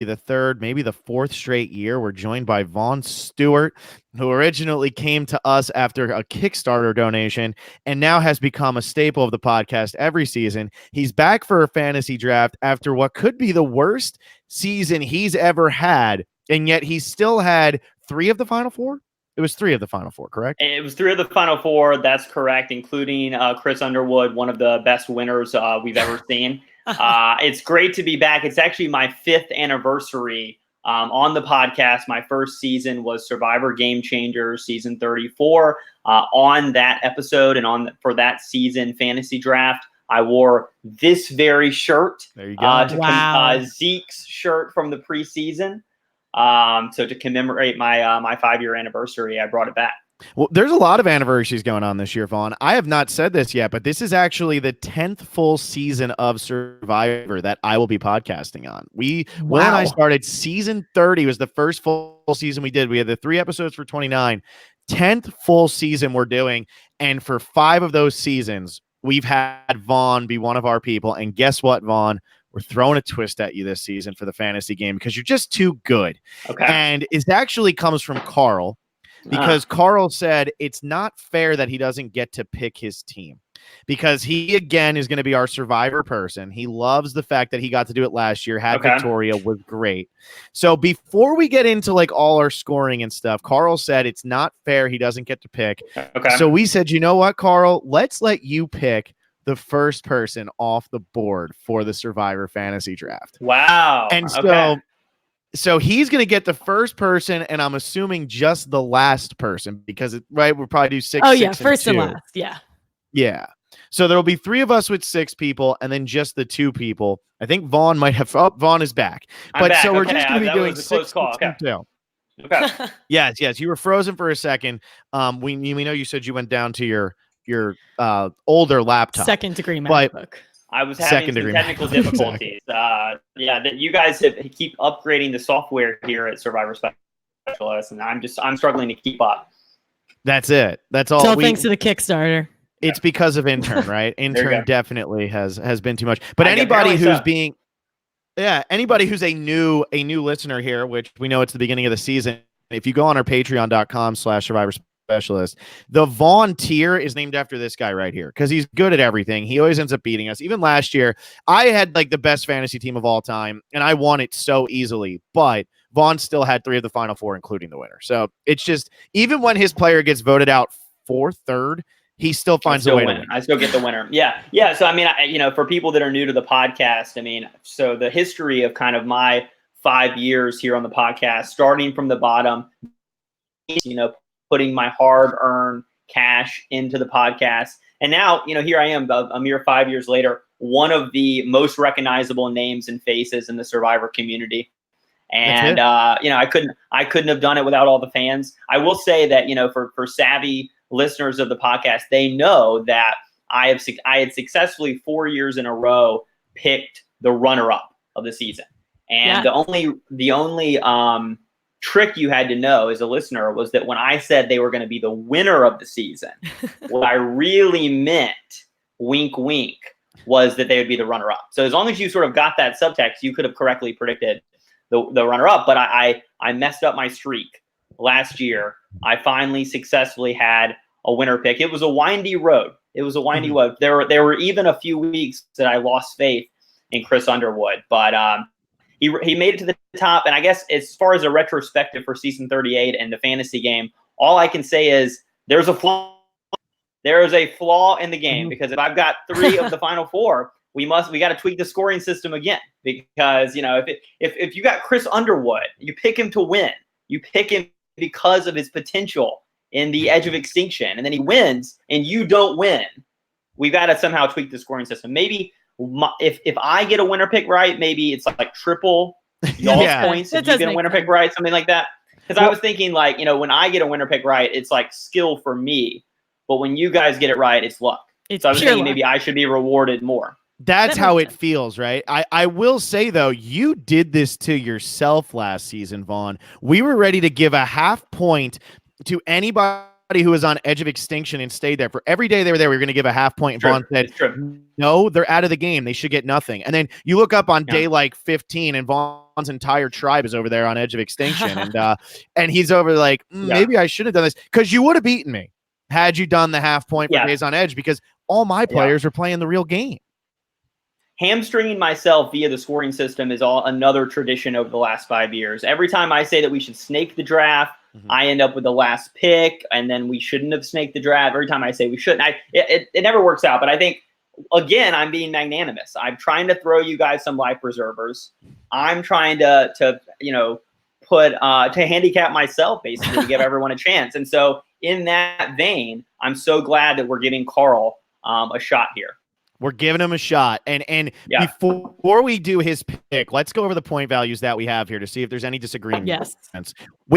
the third, maybe the fourth straight year. We're joined by Vaughn Stewart, who originally came to us after a Kickstarter donation and now has become a staple of the podcast every season. He's back for a fantasy draft after what could be the worst season he's ever had, and yet he still had 3 of the Final 4. It was 3 of the Final 4, correct? It was 3 of the Final 4. That's correct, including Chris Underwood, one of the best winners we've ever seen. It's great to be back. It's actually my 5th anniversary on the podcast. My first season was Survivor Game Changers, season 34. On that episode and for that season fantasy draft, I wore this very shirt. There you go. Zeke's shirt from the preseason. So to commemorate my 5-year anniversary, I brought it back. Well, there's a lot of anniversaries going on this year, Vaughn. I have not said this yet, but this is actually the 10th full season of Survivor that I will be podcasting on. When I started, season 30 was the first full season we did. We had the 3 episodes for 29, 10th full season we're doing. And for 5 of those seasons, we've had Vaughn be one of our people. And guess what, Vaughn? We're throwing a twist at you this season for the fantasy game because you're just too good. Okay. And it actually comes from Carl. Because Carl said it's not fair that he doesn't get to pick his team because he, again, is going to be our Survivor person. He loves the fact that he got to do it last year, had Victoria, was great. So before we get into like all our scoring and stuff, Carl said it's not fair he doesn't get to pick. Okay. So we said, you know what, Carl, let's let you pick the first person off the board for the Survivor fantasy draft. Wow. And so he's going to get the first person, and I'm assuming just the last person because, we'll probably do 6. Oh, yeah, first and and last. Yeah. Yeah. So there'll be 3 of us with 6 people, and then just the 2 people. I think Vaughn might have. Oh, Vaughn is back. So we're just going to be doing 6 call. Okay. Yes. You were frozen for a second. We know you said you went down to your older laptop. Second degree MacBook. I was having some technical difficulties. That you guys keep upgrading the software here at Survivor Specialist, and I'm struggling to keep up. That's it. That's all. So thanks to the Kickstarter. It's because of Intern, right? Intern definitely has been too much. But anybody who's anybody who's a new listener here, which we know it's the beginning of the season, if you go on our patreon.com/Survivor Specialist, the Vaughn tier is named after this guy right here because he's good at everything. He always ends up beating us. Even last year, I had like the best fantasy team of all time, and I won it so easily. But Vaughn still had 3 of the Final 4, including the winner. So it's just, even when his player gets voted out 4th, 3rd, he still finds a way to win. I still get the winner. Yeah. So I mean, for people that are new to the podcast, I mean, so the history of kind of my 5 years here on the podcast, starting from the bottom, putting my hard-earned cash into the podcast. And now, here I am, a mere 5 years later, one of the most recognizable names and faces in the Survivor community. And, I couldn't have done it without all the fans. I will say that, for savvy listeners of the podcast, they know that I had successfully 4 years in a row picked the runner-up of the season. And the only trick you had to know as a listener was that when I said they were going to be the winner of the season, what I really meant, wink, wink, was that they would be the runner-up. So as long as you sort of got that subtext, you could have correctly predicted the runner-up. But I messed up my streak last year. I finally successfully had a winner pick. It was a windy road. Road. There were even a few weeks that I lost faith in Chris Underwood, but He made it to the top, and I guess as far as a retrospective for season 38 and the fantasy game, all I can say is there's a flaw. There is a flaw in the game because if I've got 3 of the Final 4, we got to tweak the scoring system again because if you got Chris Underwood, you pick him to win. You pick him because of his potential in the Edge of Extinction, and then he wins, and you don't win. We've got to somehow tweak the scoring system. Maybe. If I get a winner pick right, maybe it's like triple y'all's points if you get a winner pick right, something like that. Because I was thinking when I get a winner pick right, it's like skill for me. But when you guys get it right, it's luck. So I was thinking maybe I should be rewarded more. That's how it feels, right? I will say, though, you did this to yourself last season, Vaughn. We were ready to give a half point to anybody who was on Edge of Extinction and stayed there. For every day they were there, we were going to give a half point. And Vaughn said, no, they're out of the game. They should get nothing. And then you look up on day like 15 and Vaughn Vaughn's entire tribe is over there on edge of extinction, and he's over like maybe I should have done this because you would have beaten me had you done the half point for Days on Edge because all my players are playing the real game. Hamstringing myself via the scoring system is another tradition over the last 5 years. Every time I say that we should snake the draft, I end up with the last pick, and then we shouldn't have snaked the draft. Every time I say we shouldn't, it never works out. But I think, again, I'm being magnanimous. I'm trying to throw you guys some life preservers. I'm trying to put to handicap myself basically to give everyone a chance. And so in that vein, I'm so glad that we're giving Carl a shot here. We're giving him a shot. And before we do his pick, let's go over the point values that we have here to see if there's any disagreement. Yes.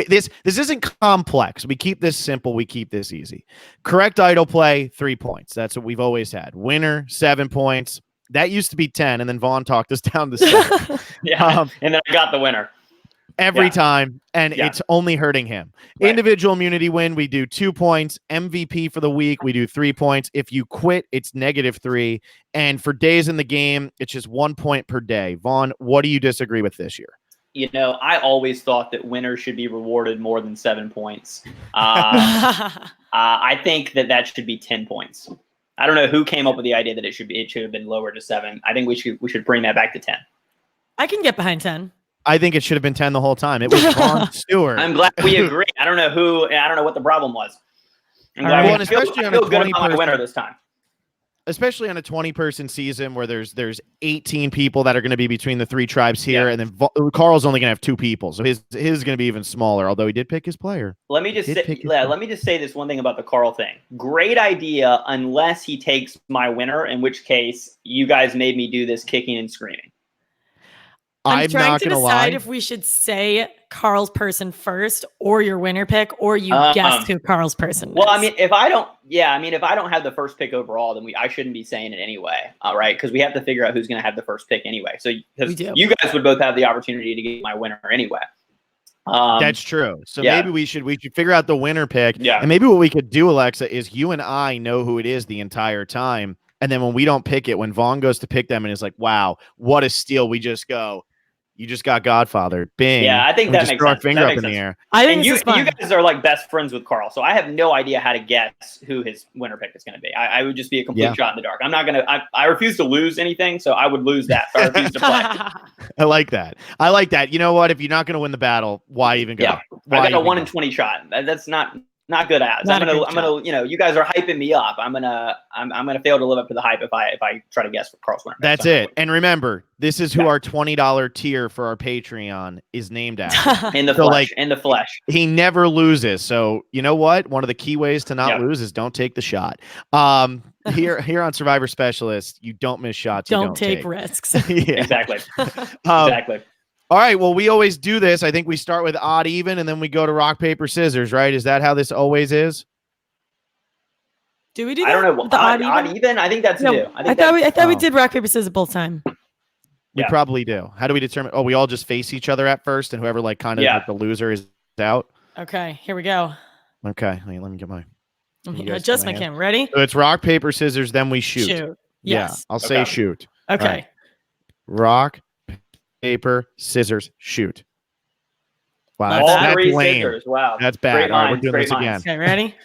This isn't complex. We keep this simple. We keep this easy. Correct idle play, 3 points. That's what we've always had. Winner, 7 points. That used to be 10, and then Vaughn talked us down to 7. And then I got the winner. Every time, and it's only hurting him. Right. Individual immunity win, we do 2 points. MVP for the week, we do 3 points. If you quit, it's -3. And for days in the game, it's just 1 point per day. Vaughn, what do you disagree with this year? I always thought that winners should be rewarded more than 7 points. I think that should be 10 points. I don't know who came up with the idea that it should have been lowered to 7. I think we should bring that back to 10. I can get behind 10. I think it should have been 10 the whole time. It was Vaughn Stewart. I'm glad we agree. I don't know what the problem was. Especially on a 20-person winner this time. Especially on a 20-person season where there's 18 people that are going to be between the 3 tribes here, and then Carl's only going to have 2 people, so his is going to be even smaller. Although he did pick his player. Let me just say this one thing about the Carl thing. Great idea, unless he takes my winner, in which case you guys made me do this kicking and screaming. I'm trying to decide if we should say Carl's person first or your winner pick, or you guess who Carl's person is. Well, I mean, if I don't have the first pick overall, then I shouldn't be saying it anyway. All right. Because we have to figure out who's going to have the first pick anyway. So you guys would both have the opportunity to get my winner anyway. That's true. So maybe we should figure out the winner pick. Yeah. And maybe what we could do, Alexa, is you and I know who it is the entire time. And then when we don't pick it, when Vaughn goes to pick them and is like, wow, what a steal. We just go, you just got Godfather. Bing. Yeah, I think that makes sense. Our finger up in the air. I think you guys are like best friends with Carl, so I have no idea how to guess who his winner pick is going to be. I would just be a complete shot in the dark. I'm not going to. I refuse to lose anything, so I would lose that. So I refuse to play. I like that. You know what? If you're not going to win the battle, why even go? Yeah, I got a 1 in 20 shot. That's not good odds. I'm gonna, you guys are hyping me up. I'm gonna fail to live up to the hype if I try to guess for Carl's winner. That's it. And remember, this is who our $20 tier for our Patreon is named after. In the flesh. He never loses. So you know what? One of the key ways to not lose is don't take the shot. Here on Survivor Specialist, you don't miss shots. Don't take risks. Exactly. Exactly. All right, well, we always do this. I think we start with odd even, and then we go to rock, paper, scissors, right? Is that how this always is? Do we do that? I don't know. The odd even? I think that's new. I thought we did rock, paper, scissors both time. We probably do. How do we determine? Oh, we all just face each other at first, and whoever the loser is out? Okay, here we go. Okay, let me get my... Adjust my camera. Ready? So it's rock, paper, scissors, then we shoot. Yes. Yeah, I'll say shoot. Okay. Right. Rock, paper, scissors, shoot. Wow, that's lame. Scissors. Wow, that's bad. Great All right, minds, we're doing this again. Okay, ready?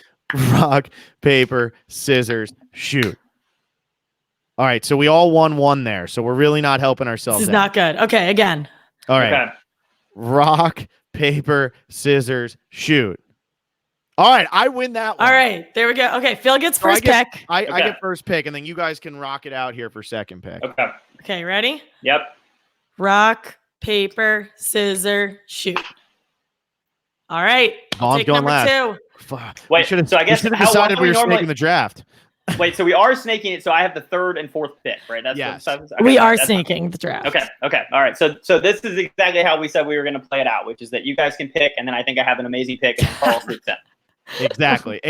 Rock, paper, scissors, shoot. All right, so we all won 1 there, so we're really not helping ourselves. This is not good. Okay, again. All right. Okay. Rock, paper, scissors, shoot. All right, I win that one. All right, there we go. Okay, Phil gets first pick. I get first pick, and then you guys can rock it out here for second pick. Okay, ready? Yep. Rock, paper, scissors, shoot. All right. I'll take going number last. 2. Wait, so I guess we should have decided we were snaking the draft. Wait, so we are snaking it. So I have the 3rd and 4th pick, right? We are snaking the draft. Okay. All right. So this is exactly how we said we were going to play it out, which is that you guys can pick, and then I think I have an amazing pick, and then Carl swoops in. Exactly.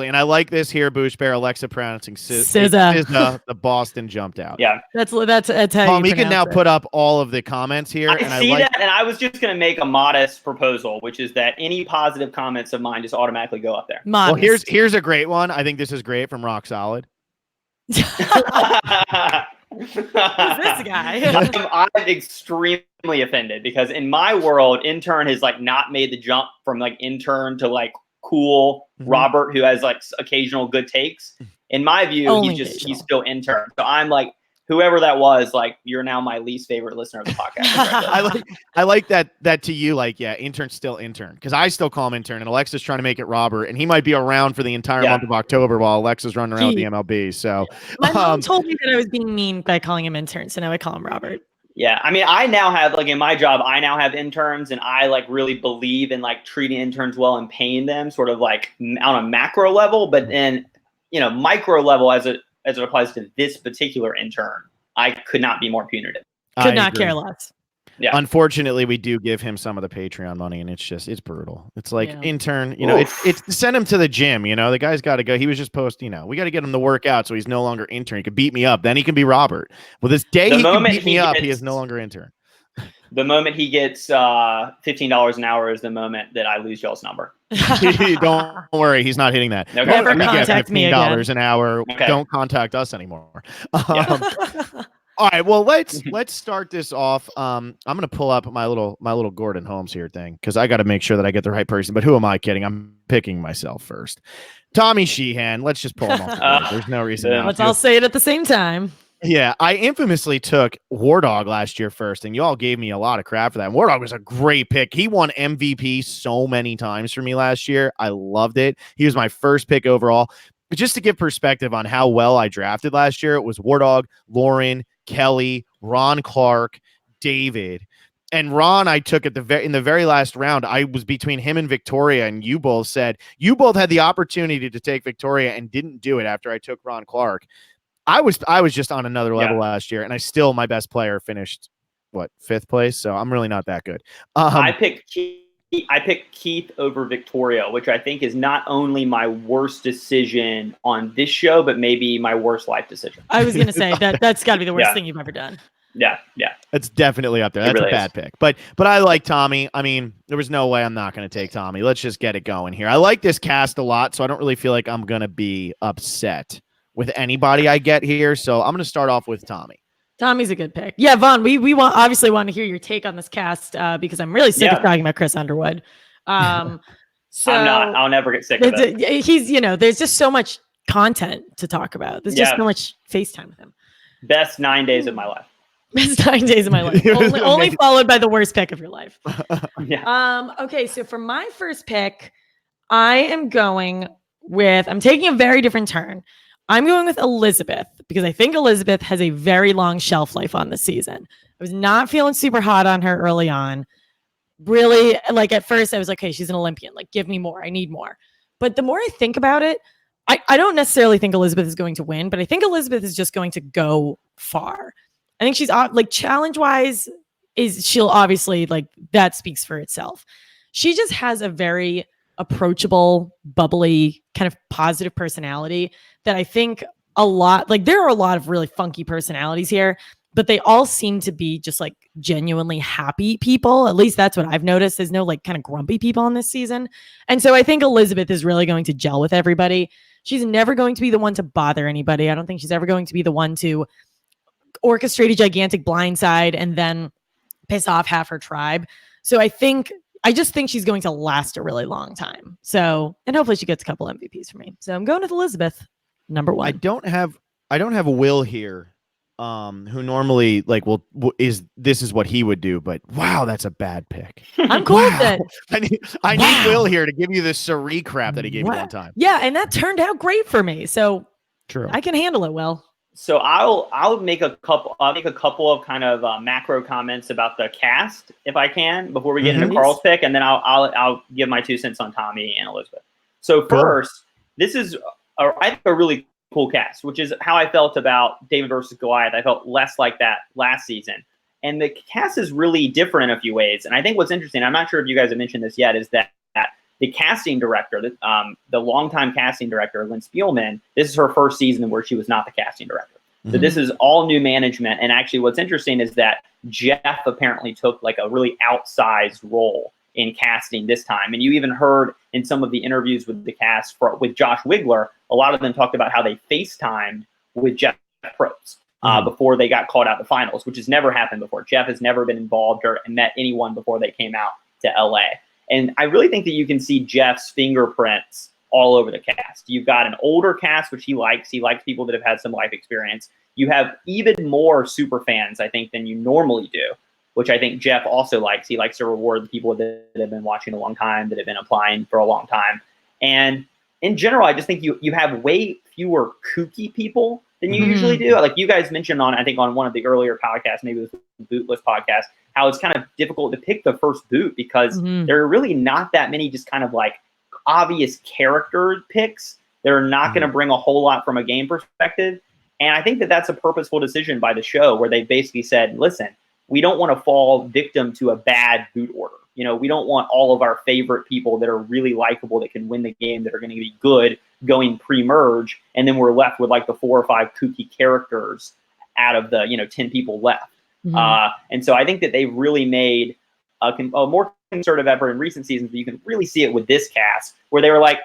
And I like this here, Boosh Bear, Alexa pronouncing SZA. The Boston jumped out. Yeah. That's how you can now put up all of the comments here. I see that, and I was just going to make a modest proposal, which is that any positive comments of mine just automatically go up there. Modest. Well, here's a great one. I think this is great from Rock Solid. Who's this guy? I'm extremely offended because in my world, intern has like not made the jump from like intern to like cool Robert who has like occasional good takes. In my view, he's still intern. So I'm like, whoever that was, like, you're now my least favorite listener of the podcast. I like that to you, like, yeah, intern's still intern, because I still call him intern, and Alexa's trying to make it Robert, and he might be around for the entire month of October while Alexa's running around with the MLB. So my mom told me that I was being mean by calling him intern, so now I call him Robert. Yeah, I mean, I now have, like, in my job, I now have interns, and I, like, really believe in, like, treating interns well and paying them sort of, like, on a macro level, but then, you know, micro level as it applies to this particular intern, I could not be more punitive. Could not care less. Yeah. Unfortunately, we do give him some of the Patreon money, and it's brutal. It's like intern, you know, it's send him to the gym. You know, the guy's got to go. He was just you know, we got to get him to work out so he's no longer intern. He could beat me up. Then he can be Robert. Well, this day he can beat me up, he is no longer intern. The moment he gets $15 an hour is the moment that I lose y'all's number. Don't worry, he's not hitting that. Okay. Never contact me again. $15 an hour. Okay. Don't contact us anymore. All right, well, let's start this off. I'm gonna pull up my little Gordon Holmes here thing, because I got to make sure that I get the right person. But who am I kidding? I'm picking myself first. Tommy Sheehan. Let's just pull him off the board. There's no reason. Let's all say it at the same time. Yeah, I infamously took War Dog last year first, and you all gave me a lot of crap for that. And War Dog was a great pick. He won MVP so many times for me last year. I loved it. He was my first pick overall. But just to give perspective on how well I drafted last year, it was War Dog, Lauren, Kelly, Ron Clark, David. And Ron, I took in the very last round. I was between him and Victoria, and you both said you both had the opportunity to take Victoria and didn't do it after I took Ron Clark. I was just on another level last year, and my best player finished fifth place. So I'm really not that good. I picked Keith over Victoria, which I think is not only my worst decision on this show, but maybe my worst life decision. I was going to say that's got to be the worst thing you've ever done. Yeah. It's definitely up there. That's really a bad pick. But I like Tommy. I mean, there was no way I'm not going to take Tommy. Let's just get it going here. I like this cast a lot, so I don't really feel like I'm going to be upset with anybody I get here. So I'm going to start off with Tommy. Tommy's a good pick. Yeah, Vaughn, we obviously want to hear your take on this cast because I'm really sick of talking about Chris Underwood. So I'm not. I'll never get sick of it. He's, you know, there's just so much content to talk about. There's just so much FaceTime with him. Best 9 days of my life. Best 9 days of my life. only followed by the worst pick of your life. Yeah. Okay, so for my first pick, I'm taking a very different turn. I'm going with Elizabeth because I think Elizabeth has a very long shelf life on this season. I was not feeling super hot on her early on. Really, like at first I was like, hey, she's an Olympian. Like, give me more. I need more. But the more I think about it, I don't necessarily think Elizabeth is going to win, but I think Elizabeth is just going to go far. I think she's like challenge-wise she'll obviously, like, that speaks for itself. She just has a very approachable, bubbly, kind of positive personality that I think there are a lot of really funky personalities here, but they all seem to be just like genuinely happy people. At least that's what I've noticed. There's no like kind of grumpy people on this season. And so I think Elizabeth is really going to gel with everybody. She's never going to be the one to bother anybody. I don't think she's ever going to be the one to orchestrate a gigantic blindside and then piss off half her tribe. So I just think she's going to last a really long time. So, and hopefully she gets a couple MVPs for me. So I'm going with Elizabeth, number one. I don't have a Will here, who normally this is what he would do, but wow, that's a bad pick. I'm cool with it. I need Will here to give you the Sari crap that he gave me one time. Yeah, and that turned out great for me. So true. I can handle it well. So I'll make a couple of kind of macro comments about the cast if I can before we get into Carl's pick, and then I'll give my 2 cents on Tommy and Elizabeth. So first, this is I think a really cool cast, which is how I felt about David versus Goliath. I felt less like that last season, and the cast is really different in a few ways. And I think what's interesting, I'm not sure if you guys have mentioned this yet, is that the casting director, the longtime casting director, Lynn Spielman, this is her first season where she was not the casting director. So this is all new management. And actually what's interesting is that Jeff apparently took like a really outsized role in casting this time. And you even heard in some of the interviews with the cast with Josh Wigler, a lot of them talked about how they FaceTimed with Jeff Probst. before they got called out the finals, which has never happened before. Jeff has never been involved or met anyone before they came out to LA. And I really think that you can see Jeff's fingerprints all over the cast. You've got an older cast, which he likes. He likes people that have had some life experience. You have even more super fans, I think, than you normally do, which I think Jeff also likes. He likes to reward the people that have been watching a long time, that have been applying for a long time. And in general, I just think you have way fewer kooky people than you usually do. Like you guys mentioned on, I think on one of the earlier podcasts, maybe it was the Bootless podcast, how it's kind of difficult to pick the first boot because there are really not that many just kind of like obvious character picks that are not going to bring a whole lot from a game perspective. And I think that that's a purposeful decision by the show where they basically said, listen, we don't want to fall victim to a bad boot order. You know, we don't want all of our favorite people that are really likable that can win the game, that are going to be good, going pre-merge, and then we're left with like the 4 or 5 kooky characters out of the 10 people left. And so I think that they've really made a more concerted effort in recent seasons. But you can really see it with this cast where they were like,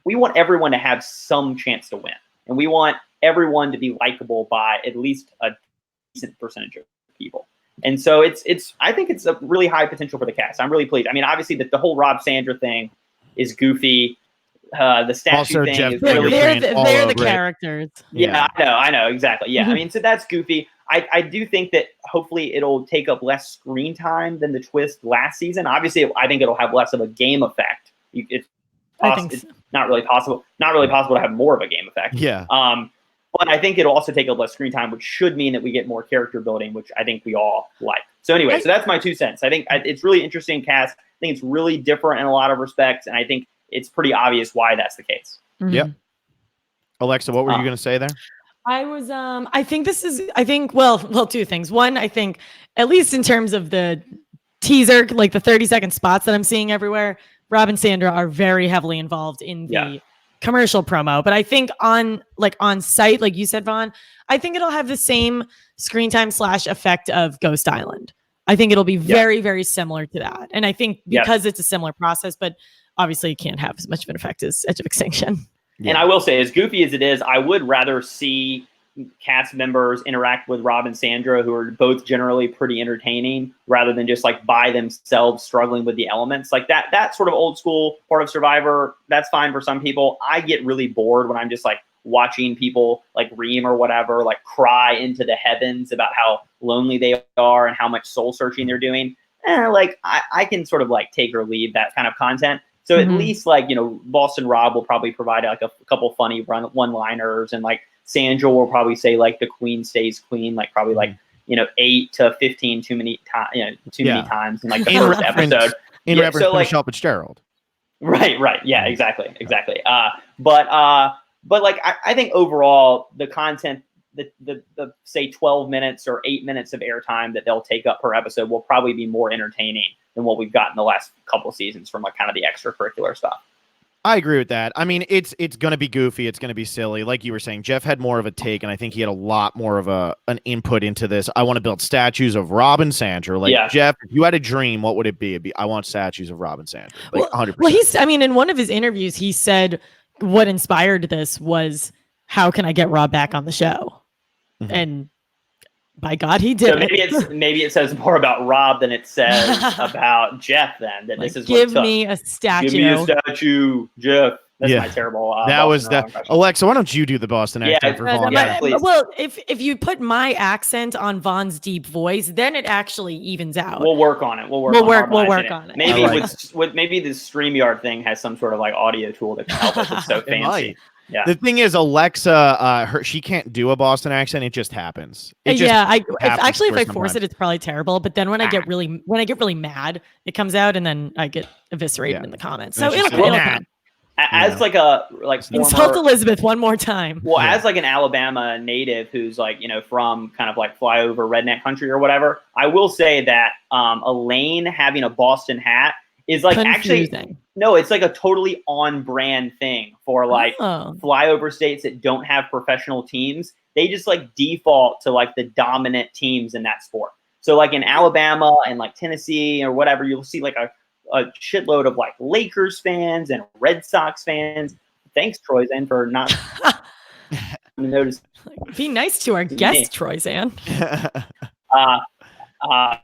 we want everyone to have some chance to win, and we want everyone to be likable by at least a decent percentage of people. And so I think it's a really high potential for the cast. I'm really pleased. I mean, obviously the whole Rob Sandra thing is goofy. The statue also, thing Jeff, is really they're the characters. Yeah, I know, exactly. Yeah, I mean, so that's goofy. I do think that hopefully it'll take up less screen time than the twist last season. Obviously, I think it'll have less of a game effect. It's not really possible to have more of a game effect. Yeah. But I think it'll also take up less screen time, which should mean that we get more character building, which I think we all like. So anyway, so that's my 2 cents. I think it's really interesting cast. I think it's really different in a lot of respects, and I think it's pretty obvious why that's the case. Yep. Alexa, what were you going to say there? I was, I think, well, 2 things. One, I think, at least in terms of the teaser, like the 30-second spots that I'm seeing everywhere, Rob and Sandra are very heavily involved in the commercial promo. But I think on site, like you said, Vaughn, I think it'll have the same screen time / effect of Ghost Island. I think it'll be very, very similar to that. And I think because it's a similar process, but obviously it can't have as much of an effect as Edge of Extinction. Yeah. And I will say, as goofy as it is, I would rather see cast members interact with Rob and Sandra, who are both generally pretty entertaining, rather than just like by themselves struggling with the elements. Like that sort of old school part of Survivor, that's fine for some people. I get really bored when I'm just like watching people like Reem or whatever, like cry into the heavens about how lonely they are and how much soul searching they're doing. I can sort of like take or leave that kind of content. So at least Boston Rob will probably provide like a couple funny one-liners, and like Sandra will probably say like the queen stays queen, like probably like 8 to 15 too many times in like the first episode. In reference to Michelle Fitzgerald. Right. Yeah, exactly. But like I think overall the content, the say 12 minutes or 8 minutes of airtime that they'll take up per episode will probably be more entertaining than what we've gotten the last couple seasons from like kind of the extracurricular stuff. I agree with that. I mean, it's going to be goofy. It's going to be silly. Like you were saying, Jeff had more of a take, and I think he had a lot more of an input into this. I want to build statues of Rob and Sandra. Jeff, if you had a dream, what would it be? It'd be, I want statues of Rob and Sandra. Like 100%. Well, in one of his interviews, he said what inspired this was, how can I get Rob back on the show? Mm-hmm. And by God, he did. So maybe it says more about Rob than it says about Jeff. Then that this is give me a statue. Give me a statue, Jeff. That's my terrible. That was that. Alexa, why don't you do the Boston accent for Vaughn? Well, if you put my accent on Vaughn's deep voice, then it actually evens out. We'll work on it. We'll work on it. Maybe maybe the StreamYard thing has some sort of like audio tool that can help us. It's so fancy. Yeah. The thing is, Alexa, she can't do a Boston accent. It just happens. If I force it, it's probably terrible. But then when I get really mad, it comes out, and then I get eviscerated in the comments. So it'll come. As insult Elizabeth one more time. Well, as like an Alabama native who's like from kind of like flyover redneck country or whatever, I will say that Elaine having a Boston hat is like confusing. Actually no, it's like a totally on brand thing for like flyover states that don't have professional teams. They just like default to like the dominant teams in that sport. So like in Alabama and like Tennessee or whatever, you'll see like a shitload of like Lakers fans and Red Sox fans. Thanks, Troyzen, for not notice. Be nice to our guest, Troy Zan. Uh-oh.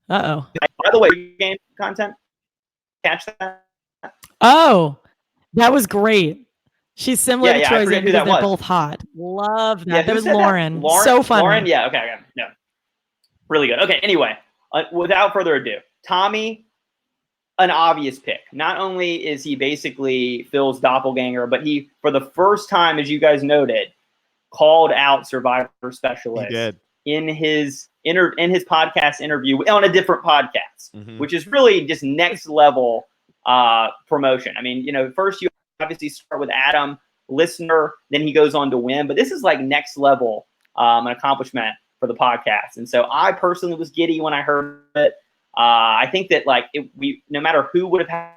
By the way, game content. Catch that? Oh, that was great. She's similar to Troy Zan because they're both hot. Love that. Yeah, that was Lauren. So funny. Lauren, yeah, okay. No. Really good. Okay, anyway, without further ado, Tommy, an obvious pick. Not only is he basically Phil's doppelganger, but he, for the first time, as you guys noted, called out Survivor Specialist in his podcast interview on a different podcast, which is really just next level promotion. I mean, first you obviously start with Adam, listener, then he goes on to win, but this is like next level an accomplishment for the podcast. And so I personally was giddy when I heard it. I think that no matter who would have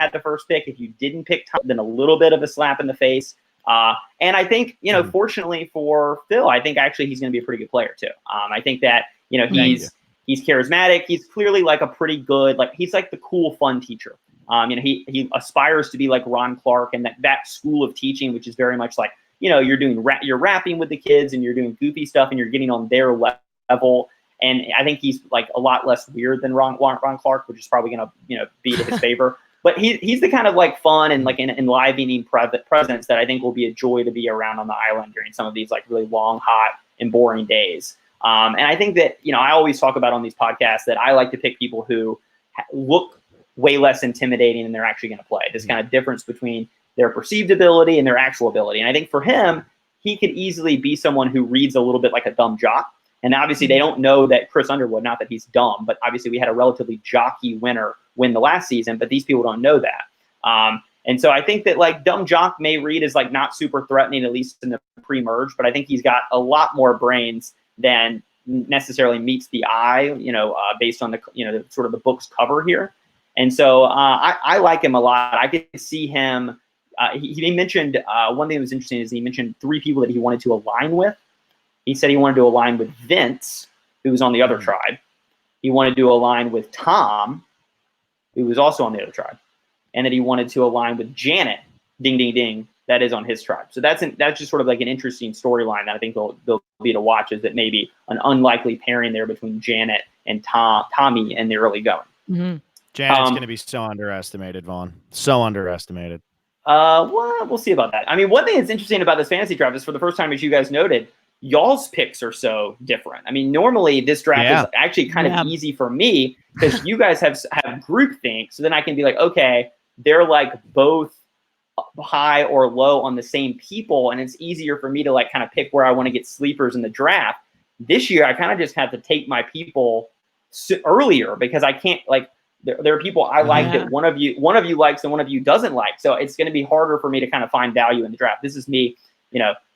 had the first pick, if you didn't pick Tom, then a little bit of a slap in the face. And I think, fortunately for Phil, I think actually he's going to be a pretty good player too. I think that, he's charismatic. He's clearly like a pretty good, he's like the cool, fun teacher. He aspires to be like Ron Clark and that school of teaching, which is very much like, you're rapping with the kids and you're doing goofy stuff and you're getting on their level. And I think he's like a lot less weird than Ron Clark, which is probably going to, be to his favor. But he's the kind of like fun and like enlivening presence that I think will be a joy to be around on the island during some of these like really long, hot, and boring days. And I think that, I always talk about on these podcasts that I like to pick people who look way less intimidating than they're actually going to play. This kind of difference between their perceived ability and their actual ability. And I think for him, he could easily be someone who reads a little bit like a dumb jock. And obviously they don't know that Chris Underwood, not that he's dumb, but obviously we had a relatively jockey winner win the last season, but these people don't know that. And so I think that like dumb jock may read as like not super threatening, at least in the pre-merge, but I think he's got a lot more brains than necessarily meets the eye, based on the sort of the book's cover here. And so I like him a lot. I could see him. He mentioned one thing that was interesting is he mentioned 3 people that he wanted to align with. He said he wanted to align with Vince, who was on the other tribe. He wanted to align with Tom, who was also on the other tribe. And that he wanted to align with Janet, ding, ding, ding, that is on his tribe. So that's just sort of like an interesting storyline that I think they'll be to watch, is that maybe an unlikely pairing there between Janet and Tommy in the early going. Mm-hmm. Janet's going to be so underestimated, Vaughn. So underestimated. Well, we'll see about that. I mean, one thing that's interesting about this fantasy draft is, for the first time, as you guys noted, y'all's picks are so different. I mean, normally this draft is actually kind of easy for me because you guys have groupthink. So then I can be like, okay, they're like both high or low on the same people. And it's easier for me to like kind of pick where I want to get sleepers in the draft. This year, I kind of just have to take my people earlier because I can't like, there are people I like that one of you likes and one of you doesn't like. So it's going to be harder for me to kind of find value in the draft. This is me,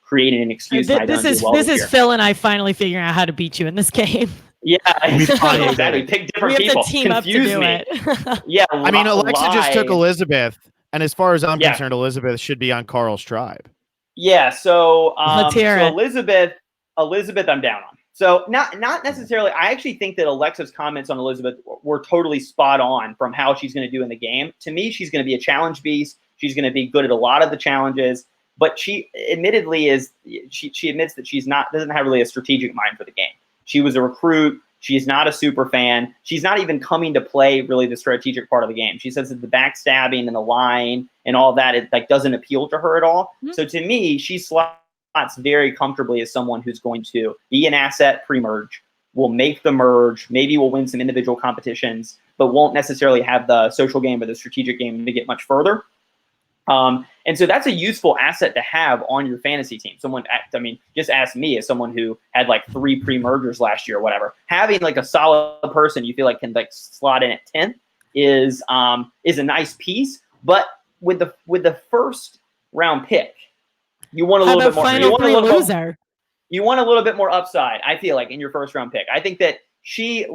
creating an excuse. This is Phil and I finally figuring out how to beat you in this game. Yeah, exactly. Pick different people. We have to team Confuse up to do it. Yeah, I mean, Alexa just took Elizabeth, and as far as I'm concerned, Elizabeth should be on Carl's tribe. Yeah, so Elizabeth, I'm down on. So not necessarily. I actually think that Alexa's comments on Elizabeth were totally spot on from how she's going to do in the game. To me, she's going to be a challenge beast. She's going to be good at a lot of the challenges. But she admittedly she admits that doesn't have really a strategic mind for the game. She was a recruit. She's not a super fan. She's not even coming to play really the strategic part of the game. She says that the backstabbing and the lying and all that, it like doesn't appeal to her at all. Mm-hmm. So to me, she slots very comfortably as someone who's going to be an asset pre-merge, will make the merge, maybe will win some individual competitions, but won't necessarily have the social game or the strategic game to get much further. And so that's a useful asset to have on your fantasy team. Just ask me as someone who had like 3 pre-mergers last year or whatever. Having like a solid person you feel like can like slot in at 10 is a nice piece. But with the first round pick, you want a little bit more. You want a little bit more upside. I feel like in your first round pick. I think that she,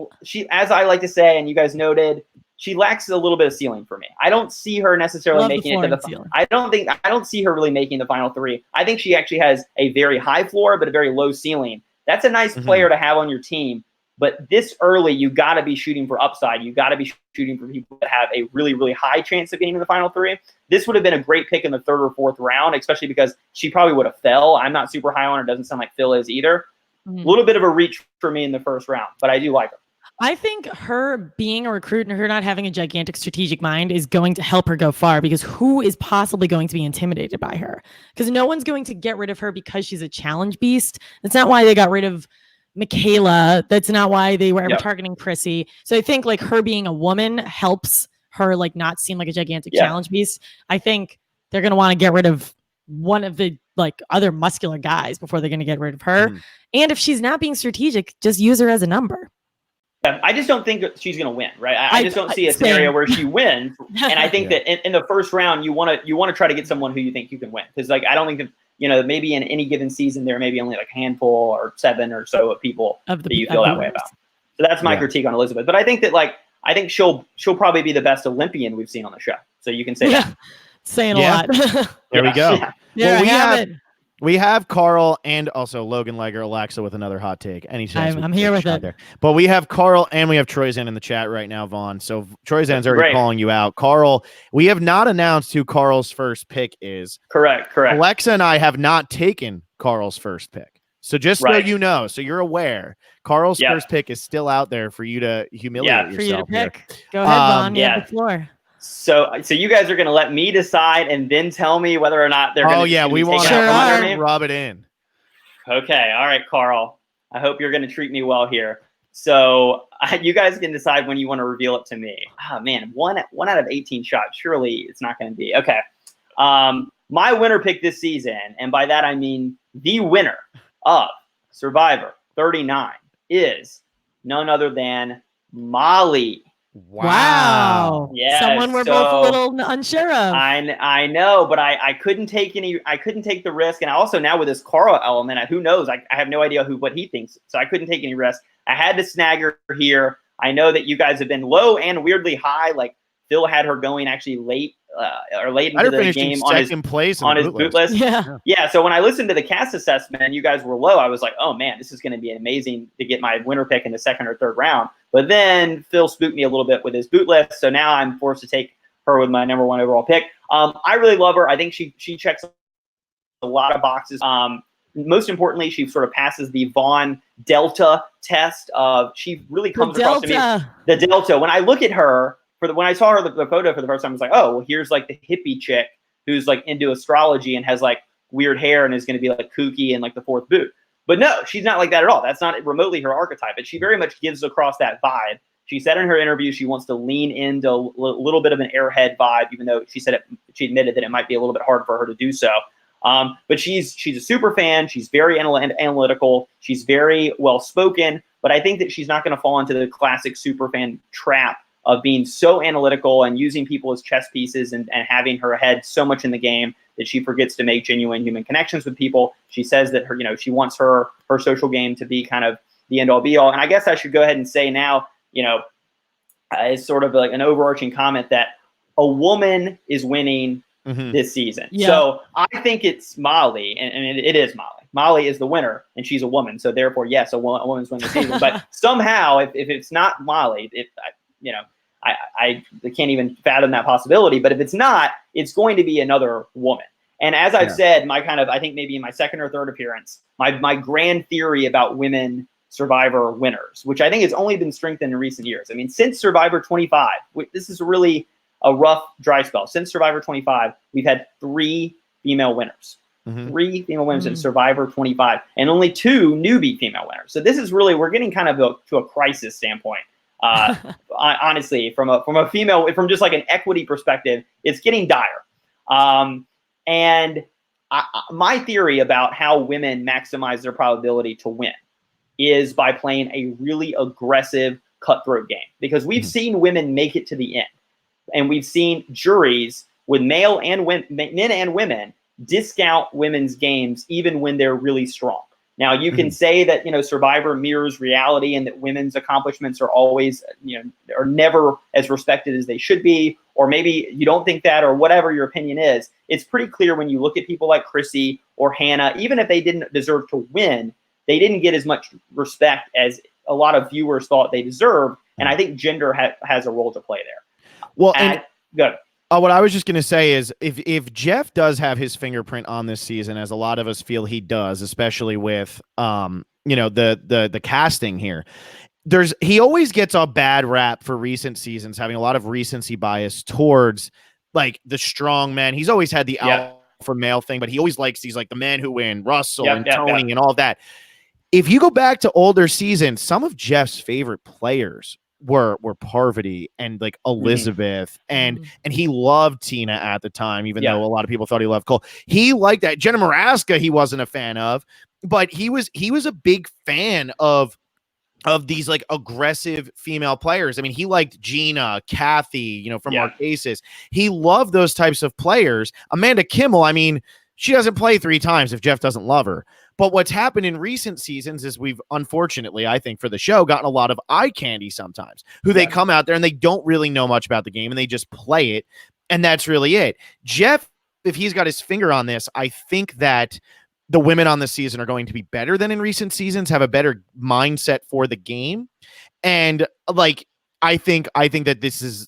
as I like to say, and you guys noted, she lacks a little bit of ceiling for me. I don't see her necessarily making it to the ceiling. I don't see her really making the final 3. I think she actually has a very high floor but a very low ceiling. That's a nice player to have on your team, But this early, you got to be shooting for upside. You got to be shooting for people that have a really, really high chance of getting to the final three. This would have been a great pick in the third or fourth round, especially because she probably would have fell. I'm not super high on her. Doesn't sound like Phil is either. A little bit of a reach for me in the first round, but I do like her. I think her being a recruit and her not having a gigantic strategic mind is going to help her go far, because who is possibly going to be intimidated by her? Because no one's going to get rid of her because she's a challenge beast. That's not why they got rid of Michaela. That's not why they were ever targeting Chrissy. So I think like her being a woman helps her like not seem like a gigantic challenge beast. I think they're going to want to get rid of one of the like other muscular guys before they're going to get rid of her. And if she's not being strategic, just use her as a number. Yeah, I just don't think that she's going to win, right? I just don't see a scenario where she wins. And I think that in the first round, you want to try to get someone who you think you can win. Because like I don't think that, you know, maybe in any given season there may be only like a handful or 7 or so of people that you feel that way about. So that's my critique on Elizabeth. But I think that I think she'll probably be the best Olympian we've seen on the show. So you can say that. Saying a lot. There we go. Yeah. Well, we have Carl and also Logan Legger, Alexa with another hot take. Anytime I'm here with it. There. But we have Carl and we have Troyzan in the chat right now, Vaughn. So Troyzan's already calling you out. Carl, we have not announced who Carl's first pick is. Correct. Alexa and I have not taken Carl's first pick. So just so you know, so you're aware, Carl's first pick is still out there for you to humiliate yourself. For you to pick. Go ahead, Vaughn. You have the floor. So you guys are going to let me decide and then tell me whether or not they're going to. Oh yeah, we want to rub it in. Okay, all right, Carl. I hope you're going to treat me well here. So you guys can decide when you want to reveal it to me. Oh man, one out of 18 shots. Surely it's not going to be okay. My winner pick this season, and by that I mean the winner of Survivor 39, is none other than Molly. Wow. Yeah. Someone we're both a little unsure of. I know, but I couldn't take the risk. And also now with this Carl element, who knows? I have no idea what he thinks. So I couldn't take any risk. I had to snag her here. I know that you guys have been low and weirdly high. Like Phil had her going actually late into the game on his boot list. Yeah. So when I listened to the cast assessment and you guys were low, I was like, oh man, this is going to be amazing to get my winner pick in the second or third round. But then Phil spooked me a little bit with his boot list. So now I'm forced to take her with my number 1 overall pick. I really love her. I think she checks a lot of boxes. Most importantly, she sort of passes the Vaughn Delta test of she really comes across to me. The Delta. When I look at her, when I saw her the photo for the first time, I was like, oh, well, here's like the hippie chick who's like into astrology and has like weird hair and is going to be like kooky and like the 4th boot. But no, she's not like that at all. That's not remotely her archetype. But she very much gives across that vibe. She said in her interview she wants to lean into a little bit of an airhead vibe, even though she admitted that it might be a little bit hard for her to do so. But she's a super fan. She's very analytical. She's very well spoken. But I think that she's not going to fall into the classic super fan trap of being so analytical and using people as chess pieces and having her head so much in the game that she forgets to make genuine human connections with people. She says that she wants her social game to be kind of the end all be all. And I guess I should go ahead and say now, it's sort of like an overarching comment that a woman is winning this season. Yeah. So I think it's Molly, and it is Molly. Molly is the winner, and she's a woman. So therefore, yes, a woman's winning the season. But somehow, if it's not Molly, I can't even fathom that possibility. But if it's not, it's going to be another woman. And as I've said, I think maybe in my second or third appearance, my grand theory about women Survivor winners, which I think has only been strengthened in recent years. I mean, since Survivor 25, this is really a rough dry spell. Since Survivor 25, we've had 3 female winners. 3 female winners in Survivor 25, and only 2 newbie female winners. So this is really, we're getting kind of to a crisis standpoint. Honestly, from just like an equity perspective, it's getting dire. And my theory about how women maximize their probability to win is by playing a really aggressive, cutthroat game. Because we've seen women make it to the end, and we've seen juries with men and women discount women's games even when they're really strong. Now, you can say that, Survivor mirrors reality and that women's accomplishments are always, are never as respected as they should be, or maybe you don't think that, or whatever your opinion is. It's pretty clear when you look at people like Chrissy or Hannah, even if they didn't deserve to win, they didn't get as much respect as a lot of viewers thought they deserved. And I think gender has a role to play there. Well, good. What I was just going to say is if Jeff does have his fingerprint on this season, as a lot of us feel he does, especially with the casting here, he always gets a bad rap for recent seasons, having a lot of recency bias towards like the strong men. He's always had the alpha male thing, but he always likes these like the men who win, Russell and Tony and all that. If you go back to older seasons, some of Jeff's favorite players were Parvati and like Elizabeth and he loved Tina at the time, even though a lot of people thought he loved Cole. He liked that. Jenna Maraska he wasn't a fan of, but he was a big fan of these like aggressive female players. I mean, he liked Gina, Kathy, from Marquesas. He loved those types of players. Amanda Kimmel, I mean, she doesn't play 3 times if Jeff doesn't love her. But what's happened in recent seasons is we've, unfortunately, I think for the show, gotten a lot of eye candy sometimes, who they come out there and they don't really know much about the game and they just play it. And that's really it. Jeff, if he's got his finger on this, I think that the women on this season are going to be better than in recent seasons, have a better mindset for the game. And like, I think that this is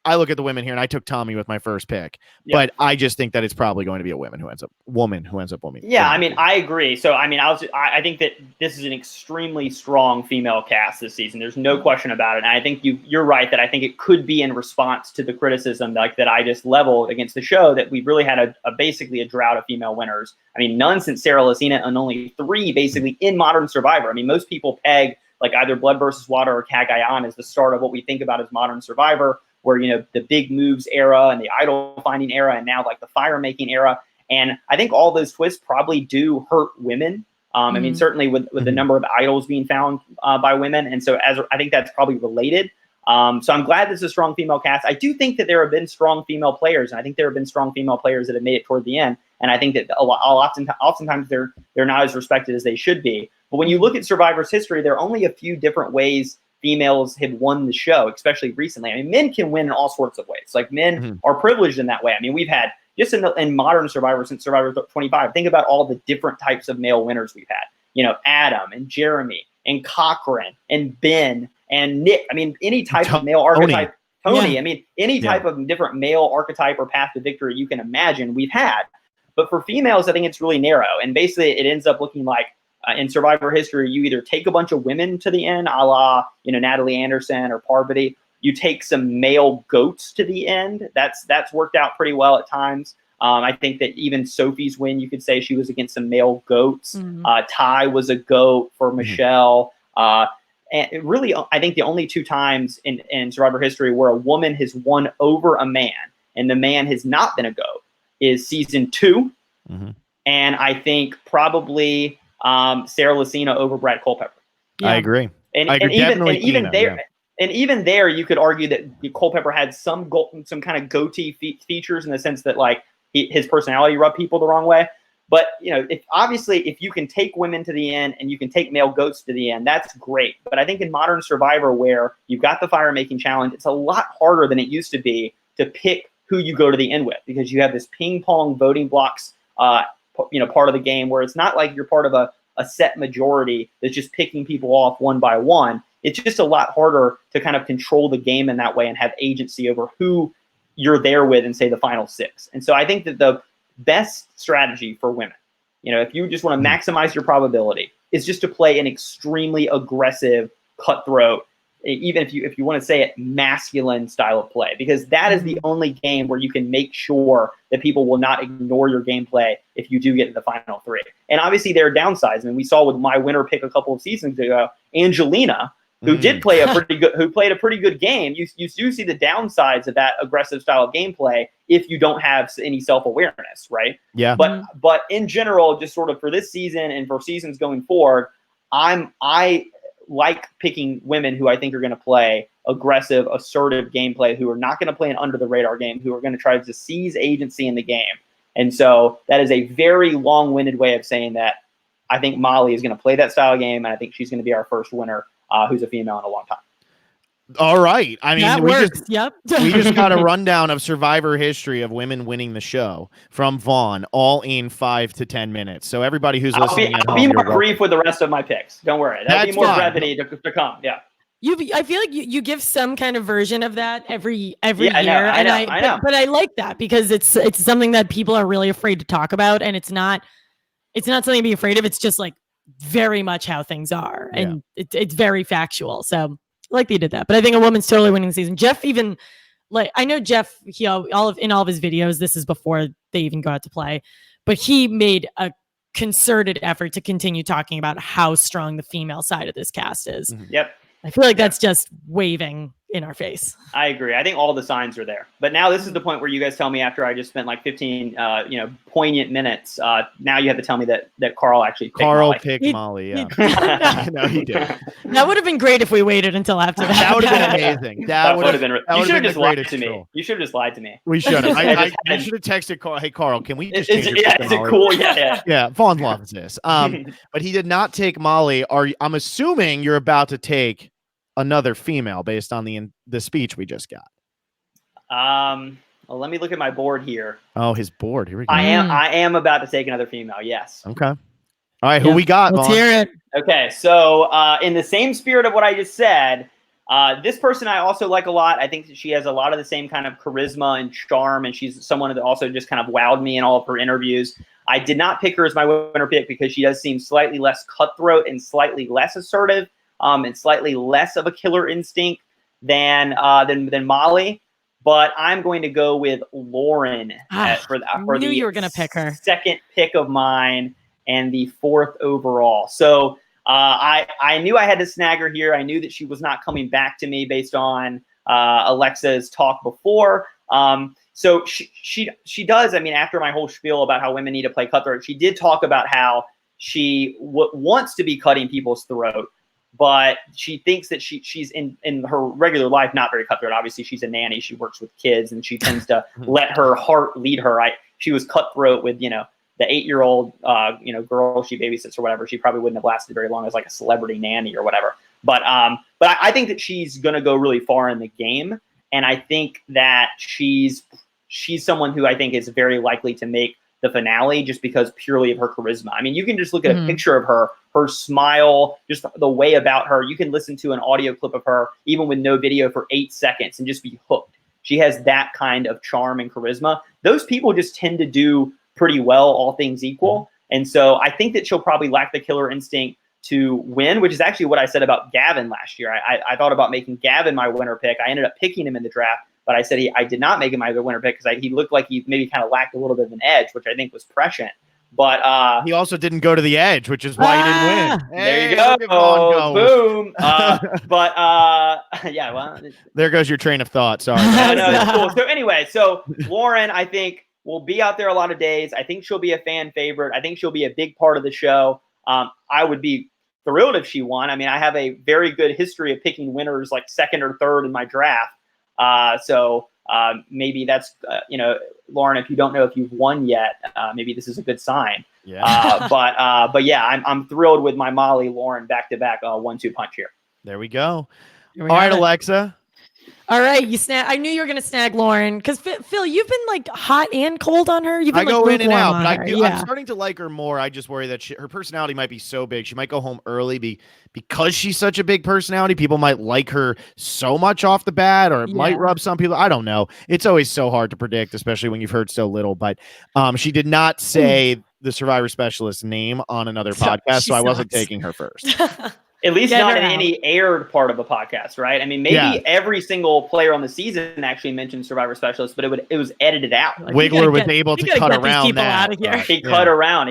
I look at the women here and I took Tommy with my first pick, but I just think that it's probably going to be a woman who ends up winning. Yeah. I mean, I agree. So, I mean, I think that this is an extremely strong female cast this season. There's no question about it. And I think you're right that I think it could be in response to the criticism like that I just leveled against the show that we really had basically a drought of female winners. I mean, none since Sarah Lucina and only 3 basically in Modern Survivor. I mean, most people peg like either Blood versus Water or Cagayan as the start of what we think about as Modern Survivor, where, the big moves era and the idol finding era and now like the fire making era. And I think all those twists probably do hurt women. I mean, certainly with the number of idols being found by women. And so I think that's probably related. So I'm glad this is a strong female cast. I do think that there have been strong female players, and I think there have been strong female players that have made it toward the end. And I think that oftentimes they're not as respected as they should be. But when you look at Survivor's history, there are only a few different ways females have won the show, especially recently. I mean, men can win in all sorts of ways. Like men are privileged in that way. I mean, we've had just in Modern Survivor since Survivor 25, think about all the different types of male winners we've had. Adam and Jeremy and Cochran and Ben and Nick. I mean, any type of male archetype. Tony. I mean, any type of different male archetype or path to victory you can imagine we've had. But for females, I think it's really narrow. And basically it ends up looking like in Survivor history, you either take a bunch of women to the end, a la, Natalie Anderson or Parvati. You take some male goats to the end. That's worked out pretty well at times. I think that even Sophie's win, you could say she was against some male goats. Ty was a goat for Michelle. And really, I think the only 2 times in Survivor history where a woman has won over a man and the man has not been a goat is season 2. And I think probably Sarah Lucina over Brad Culpepper. I agree. And even there, you could argue that Culpepper had some kind of goatee features in the sense that like his personality rubbed people the wrong way. But if you can take women to the end and you can take male goats to the end, that's great. But I think in Modern Survivor, where you've got the fire making challenge, it's a lot harder than it used to be to pick who you go to the end with, because you have this ping pong voting blocks, part of the game where it's not like you're part of a set majority that's just picking people off one by one. It's just a lot harder to kind of control the game in that way and have agency over who you're there with in, say, the final 6. And so I think that the best strategy for women, if you just want to maximize your probability, is just to play an extremely aggressive, cutthroat, even if you want to say it, masculine style of play, because that is the only game where you can make sure that people will not ignore your gameplay if you do get to the final 3. And obviously there are downsides. I mean, we saw with my winner pick a couple of seasons ago, Angelina, who did play played a pretty good game. You do see the downsides of that aggressive style of gameplay if you don't have any self-awareness, right? Yeah. But in general, just sort of for this season and for seasons going forward, I like picking women who I think are going to play aggressive, assertive gameplay, who are not going to play an under-the-radar game, who are going to try to seize agency in the game. And so that is a very long-winded way of saying that I think Molly is going to play that style game, and I think she's going to be our first winner who's a female in a long time. All right. I mean, That works. Yep. we just got a rundown of Survivor history of women winning the show from Vaughn, all in 5 to 10 minutes. So everybody who's listening at home, I'll be more brief with the rest of my picks. Don't worry. There'll be more brevity to come. Yeah. I feel like you give some kind of version of that every year, I know. But I like that because it's something that people are really afraid to talk about, and it's not something to be afraid of. It's just like very much how things are, and it's very factual. So I like that you did that, but I think a woman's totally winning the season. Jeff even I know Jeff. He in all of his videos. This is before they even go out to play, but he made a concerted effort to continue talking about how strong the female side of this cast is. Mm-hmm. Yep. I feel like that's just waving in our face. I agree. I think all the signs are there. But now this is the point where you guys tell me after I just spent like 15, poignant minutes. Now you have to tell me that Carl actually picked Molly. Yeah. No, he did. That would have been great if we waited until after that. That would have been amazing. That would have been. You should have just lied to me. You should have just lied to me. We should have. I should have texted Carl. Hey, Carl, can we just change your pick to Molly? Cool. Yeah. Yeah. Vaughn loves this. But he did not take Molly. I'm assuming you're about to take another female based on the speech we just got. Well, let me look at my board here. Oh, his board. Here we go. I am about to take another female. Yes. Okay. All right. Who we got? Let's hear it. Okay. So, in the same spirit of what I just said, this person I also like a lot. I think that she has a lot of the same kind of charisma and charm, and she's someone that also just kind of wowed me in all of her interviews. I did not pick her as my winner pick because she does seem slightly less cutthroat and slightly less assertive. And slightly less of a killer instinct than Molly, but I'm going to go with Lauren for the you were going to pick her. Second pick of mine and the 4th overall. So I knew I had to snag her here. I knew that she was not coming back to me based on Alexa's talk before. So she does. I mean, after my whole spiel about how women need to play cutthroat, she did talk about how she wants to be cutting people's throat. But she thinks that she's in her regular life not very cutthroat. Obviously, she's a nanny. She works with kids, and she tends to let her heart lead her. She was cutthroat with the 8-year-old girl she babysits or whatever. She probably wouldn't have lasted very long as like a celebrity nanny or whatever. But I think that she's gonna go really far in the game, and I think that she's someone who I think is very likely to make the finale just because purely of her charisma. I mean, you can just look at a picture of her smile, just the way about her. You can listen to an audio clip of her, even with no video, for 8 seconds and just be hooked. She has that kind of charm and charisma. Those people just tend to do pretty well, all things equal. And so I think that she'll probably lack the killer instinct to win, which is actually what I said about Gavin last year. I thought about making Gavin my winner pick. I ended up picking him in the draft. But I said I did not make him my winner pick because he looked like he maybe kind of lacked a little bit of an edge, which I think was prescient. But he also didn't go to the edge, which is why he didn't win. There you go. Boom. Yeah. Well, there goes your train of thought. Sorry. No, that's cool. So anyway, Lauren, I think, will be out there a lot of days. I think she'll be a fan favorite. I think she'll be a big part of the show. I would be thrilled if she won. I mean, I have a very good history of picking winners like 2nd or 3rd in my draft. So maybe that's, Lauren, if you don't know if you've won yet, maybe this is a good sign. Yeah. But yeah, I'm thrilled with my Molly Lauren back-to-back 1-2 punch here. There we go. All right, Alexa. All right, I knew you were gonna snag Lauren because Phil, you've been like hot and cold on her. I go in and out, but I'm starting to like her more. I just worry that her personality might be so big. She might go home early because she's such a big personality. People might like her so much off the bat, or it might rub some people. I don't know. It's always so hard to predict, especially when you've heard so little. But she did not say the Survivor Specialist name on another podcast, so I wasn't taking her first. At least not in any aired part of a podcast, right? I mean, maybe every single player on the season actually mentioned Survivor Specialist, but it was edited out. Wiggler was able to cut around that. Out of here. He cut around.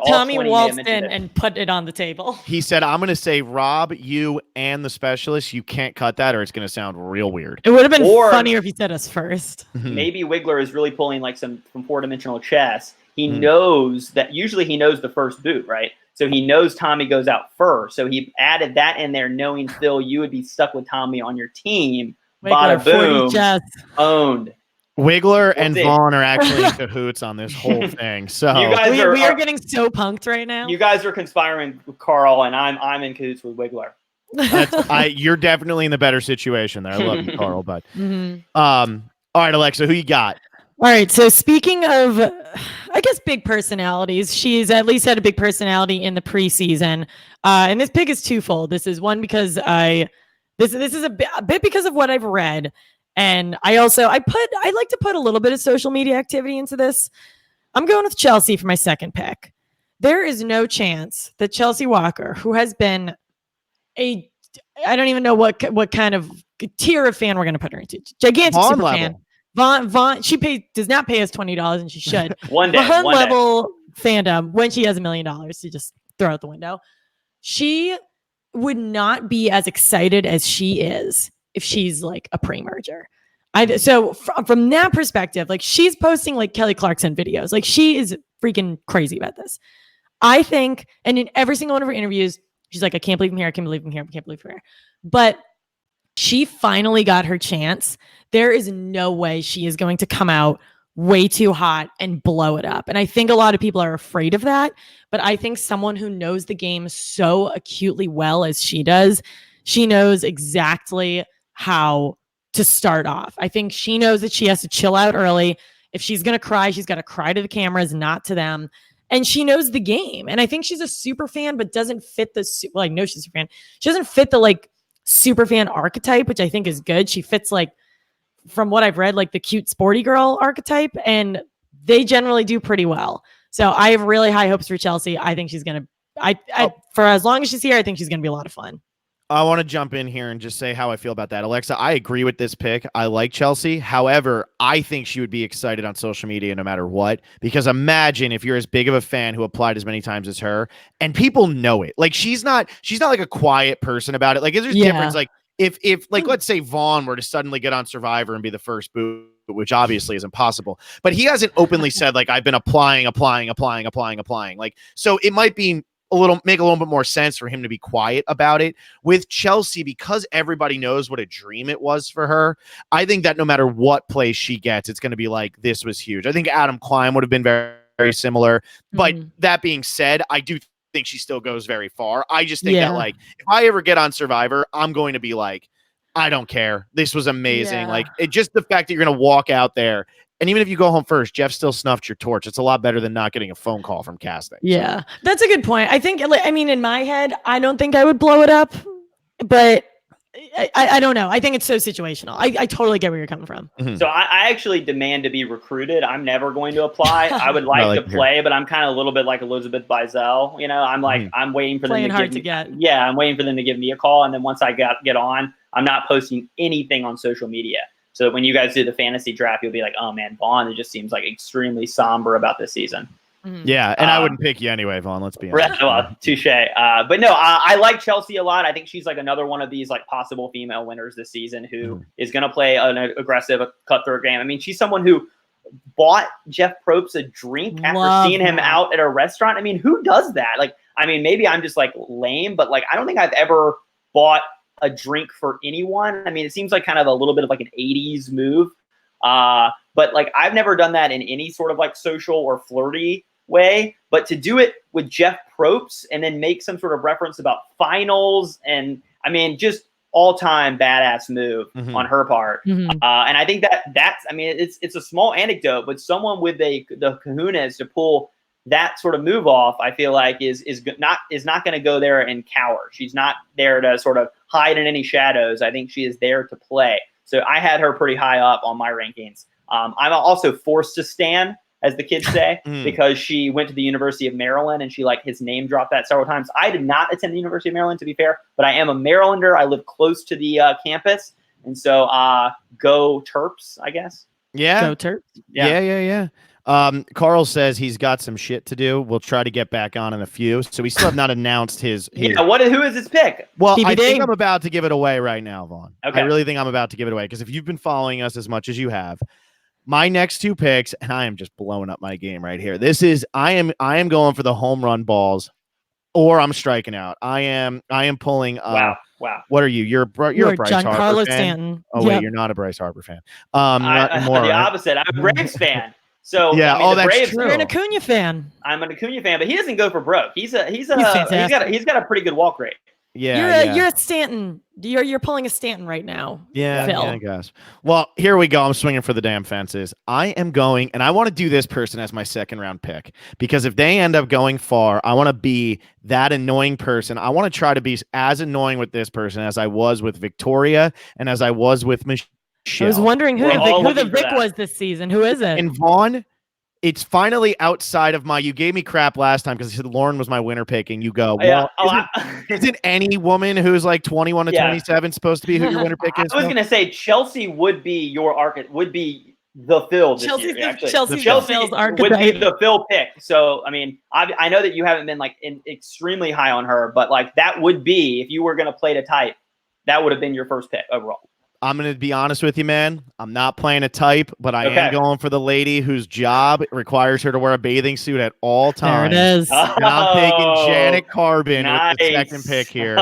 Tommy waltzed in and put it on the table. He said, I'm going to say, Rob, you and the Specialist, you can't cut that or it's going to sound real weird. It would have been funnier if he said us first. Maybe Wiggler is really pulling like some four-dimensional chess. He knows that usually he knows the first boot, right? So he knows Tommy goes out first. So he added that in there, knowing Phil, you would be stuck with Tommy on your team. Bada boom, owned. Wiggler and Vaughn are actually in cahoots on this whole thing. So you guys we are getting so punked right now. You guys are conspiring with Carl, and I'm in cahoots with Wiggler. You're definitely in the better situation there. I love you, Carl. But all right, Alexa, who you got? All right. So speaking of, I guess, big personalities, she's at least had a big personality in the preseason. And this pick is twofold. This is one because this is a bit because of what I've read. And I like to put a little bit of social media activity into this. I'm going with Chelsea for my second pick. There is no chance that Chelsea Walker, who has been I don't even know what kind of tier of fan we're going to put her into. Gigantic Vaughn super level. fan. Vaughn, does not pay us $20, and she should. one day. Level fandom when she has $1 million to just throw out the window. She would not be as excited as she is if she's like a pre-merger. So from that perspective, like she's posting like Kelly Clarkson videos. Like she is freaking crazy about this. I think, and in every single one of her interviews, she's like, I can't believe I'm here. I can't believe I'm here. I can't believe I'm here. But she finally got her chance. There is no way she is going to come out way too hot and blow it up. And I think a lot of people are afraid of that. But I think someone who knows the game so acutely well as she does, she knows exactly how to start off. I think she knows that she has to chill out early. If she's going to cry, she's got to cry to the cameras, not to them. And she knows the game. And I think she's a super fan, but doesn't fit I know she's a fan. She doesn't fit the like super fan archetype, which I think is good. She fits like, from what I've read, like the cute sporty girl archetype, and they generally do pretty well. So I have really high hopes for Chelsea. I think she's going to, for as long as she's here, I think she's going to be a lot of fun. I want to jump in here and just say how I feel about that. Alexa, I agree with this pick. I like Chelsea. However, I think she would be excited on social media no matter what, because imagine if you're as big of a fan who applied as many times as her and people know it. Like she's not like a quiet person about it. Like there's difference. Like if like, let's say Vaughn were to suddenly get on Survivor and be the first boot, which obviously is impossible, but he hasn't openly said like, I've been applying. Like, so it might be make a little bit more sense for him to be quiet about it. With Chelsea, because everybody knows what a dream it was for her, I think that no matter what place she gets, it's going to be like, this was huge. I think Adam Klein would have been very, very similar. But that being said, I do think she still goes very far. I just think that like, if I ever get on Survivor, I'm going to be like, I don't care. This was amazing. Like just the fact that you're going to walk out there. And even if you go home first, Jeff still snuffed your torch. It's a lot better than not getting a phone call from casting. Yeah, that's a good point. I think, I mean, in my head, I don't think I would blow it up, but I don't know. I think it's so situational. I totally get where you're coming from. So I actually demand to be recruited. I'm never going to apply. I would like to play, but I'm kind of a little bit like Elizabeth Beisel. You know, I'm like, I'm waiting for them I'm waiting for them to give me a call. And then once I get on, I'm not posting anything on social media. So that when you guys do the fantasy draft, you'll be like, oh man, Vaughn, it just seems like extremely somber about this season. Yeah, and I wouldn't pick you anyway, Vaughn. Let's be honest. Well, touche. But no, I like Chelsea a lot. I think she's like another one of these like possible female winners this season who is going to play an aggressive, cutthroat game. I mean, she's someone who bought Jeff Probst a drink after seeing him out at a restaurant. I mean, who does that? Like, I mean, maybe I'm just like lame, but like, I don't think I've ever bought a drink for anyone. I mean, it seems like kind of a little bit of like an 80s move. But like, I've never done that in any sort of like social or flirty way, but to do it with Jeff Probst and then make some sort of reference about finals. And I mean, just all time badass move on her part. And I think that's, I mean, it's a small anecdote, but someone with the kahunas to pull that sort of move off, I feel like is not going to go there and cower. She's not there to sort of hide in any shadows. I think she is there to play. So I had her pretty high up on my rankings. I'm also forced to stan, as the kids say, because she went to the University of Maryland and she like his name dropped that several times. I did not attend the University of Maryland, to be fair, but I am a Marylander. I live close to the campus. And so go Terps, I guess. Yeah. Go Terps. Yeah. Carl says he's got some shit to do. We'll try to get back on in a few. So we still have not announced his. Who is his pick? Well, I think I'm about to give it away right now, Vaughn. Okay. I really think I'm about to give it away because if you've been following us as much as you have, my next two picks, and I am just blowing up my game right here. This is I am going for the home run balls, or I'm striking out. I am pulling. Wow. What are you? You're a Bryce Harper fan. Stanton. Oh wait, you're not a Bryce Harper fan. More, the opposite. I'm a Braves fan. So yeah, I mean, that's Braves, true. You're an Acuna fan. I'm an Acuna fan, but he doesn't go for broke. He's got a pretty good walk rate. You're a Stanton. You're pulling a Stanton right now. Yeah, Phil. I guess. Well, here we go. I'm swinging for the damn fences. I am going, and I want to do this person as my second round pick because if they end up going far, I want to be that annoying person. I want to try to be as annoying with this person as I was with Victoria and as I was with Michelle. I was wondering who the Vic was this season. Who is it? And Vaughn. It's finally outside of you gave me crap last time because you said Lauren was my winner pick, and you go, well, isn't any woman who's like 21 to 27 supposed to be who your winner pick is? I was going to say Chelsea would be would be the Phil this Chelsea's year, actually. Chelsea Phil's would be the Phil pick. So, I mean, I know that you haven't been like extremely high on her, but like that would be, if you were going to play to type, that would have been your first pick overall. I'm going to be honest with you, man. I'm not playing a type, but I am going for the lady whose job requires her to wear a bathing suit at all times. There it is. And I'm taking Janet Carbon with the second pick here.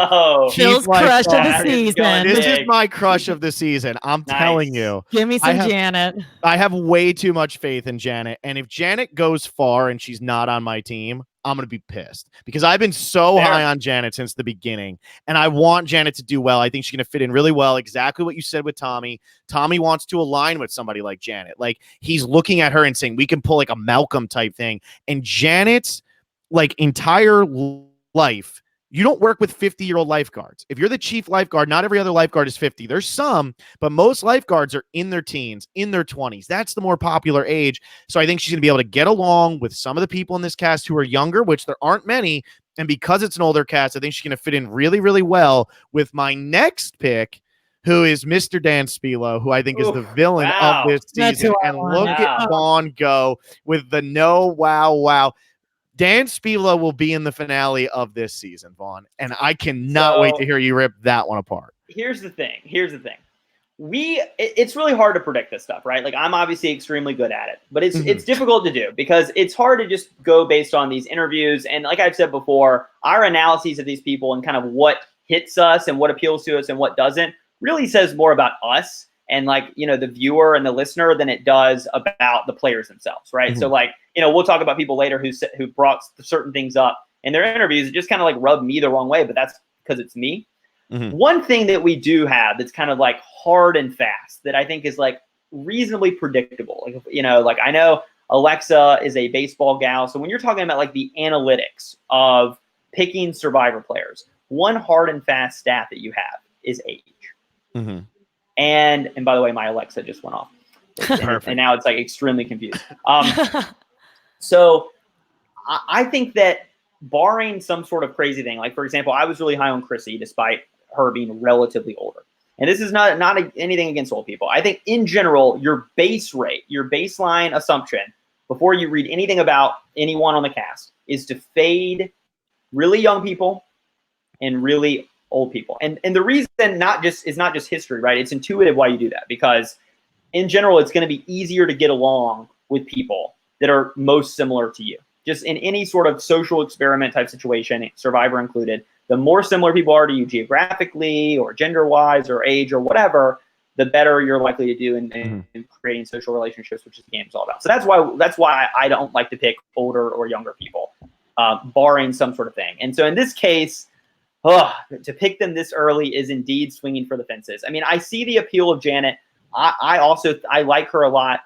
Phil's crush of the season. This is my crush of the season. I'm telling you. Give me some Janet. I have way too much faith in Janet. And if Janet goes far and she's not on my team, I'm going to be pissed because I've been so high on Janet since the beginning, and I want Janet to do well. I think she's going to fit in really well. Exactly what you said with Tommy. Tommy wants to align with somebody like Janet. Like he's looking at her and saying, we can pull like a Malcolm type thing. And Janet's like entire life, you don't work with 50-year-old lifeguards. If you're the chief lifeguard, not every other lifeguard is 50. There's some, but most lifeguards are in their teens, in their 20s. That's the more popular age. So I think she's going to be able to get along with some of the people in this cast who are younger, which there aren't many. And because it's an older cast, I think she's going to fit in really, really well with my next pick, who is Mr. Dan Spilo, who I think is the villain of this season. And look at Vaughn go with the wow. Dan Spilo will be in the finale of this season, Vaughn, and I cannot wait to hear you rip that one apart. Here's the thing. It's really hard to predict this stuff, right? Like I'm obviously extremely good at it, but it's difficult to do because it's hard to just go based on these interviews. And like I've said before, our analyses of these people and kind of what hits us and what appeals to us and what doesn't really says more about us and like, you know, the viewer and the listener than it does about the players themselves, right? So like, you know, we'll talk about people later who brought certain things up in their interviews. It just kind of like rubbed me the wrong way, but that's because it's me. One thing that we do have that's kind of like hard and fast that I think is like reasonably predictable. Like, you know, like I know Alexa is a baseball gal. So when you're talking about like the analytics of picking Survivor players, one hard and fast stat that you have is age. And by the way, my Alexa just went off. And now it's like extremely confused. So I think that barring some sort of crazy thing, like for example, I was really high on Chrissy despite her being relatively older. And this is not anything against old people. I think in general, your base rate, your baseline assumption before you read anything about anyone on the cast is to fade really young people and really old people. And the reason is not just history, right? It's intuitive why you do that, because in general, it's going to be easier to get along with people that are most similar to you. Just in any sort of social experiment type situation, Survivor included, the more similar people are to you geographically or gender-wise or age or whatever, the better you're likely to do in creating social relationships, which is the game's all about. So that's why I don't like to pick older or younger people, barring some sort of thing. And so in this case, to pick them this early is indeed swinging for the fences. I mean, I see the appeal of Janet. I like her a lot.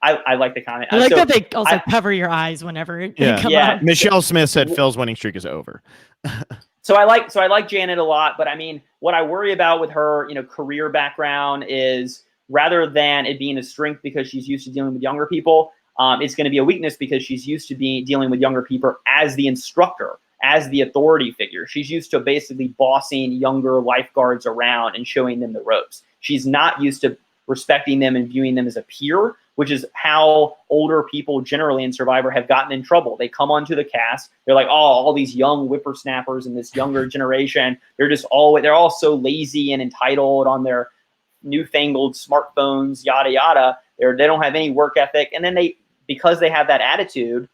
I like the comment. I like that they also cover your eyes whenever they come out. Michelle Smith said Phil's winning streak is over. So I like Janet a lot, but I mean, what I worry about with her, you know, career background is rather than it being a strength because she's used to dealing with younger people, it's going to be a weakness because she's used to dealing with younger people as the instructor, as the authority figure. She's used to basically bossing younger lifeguards around and showing them the ropes. She's not used to respecting them and viewing them as a peer, which is how older people generally in Survivor have gotten in trouble. They come onto the cast. They're like, oh, all these young whippersnappers in this younger generation, they're all so lazy and entitled on their newfangled smartphones, yada, yada. They don't have any work ethic. And then because they have that attitude,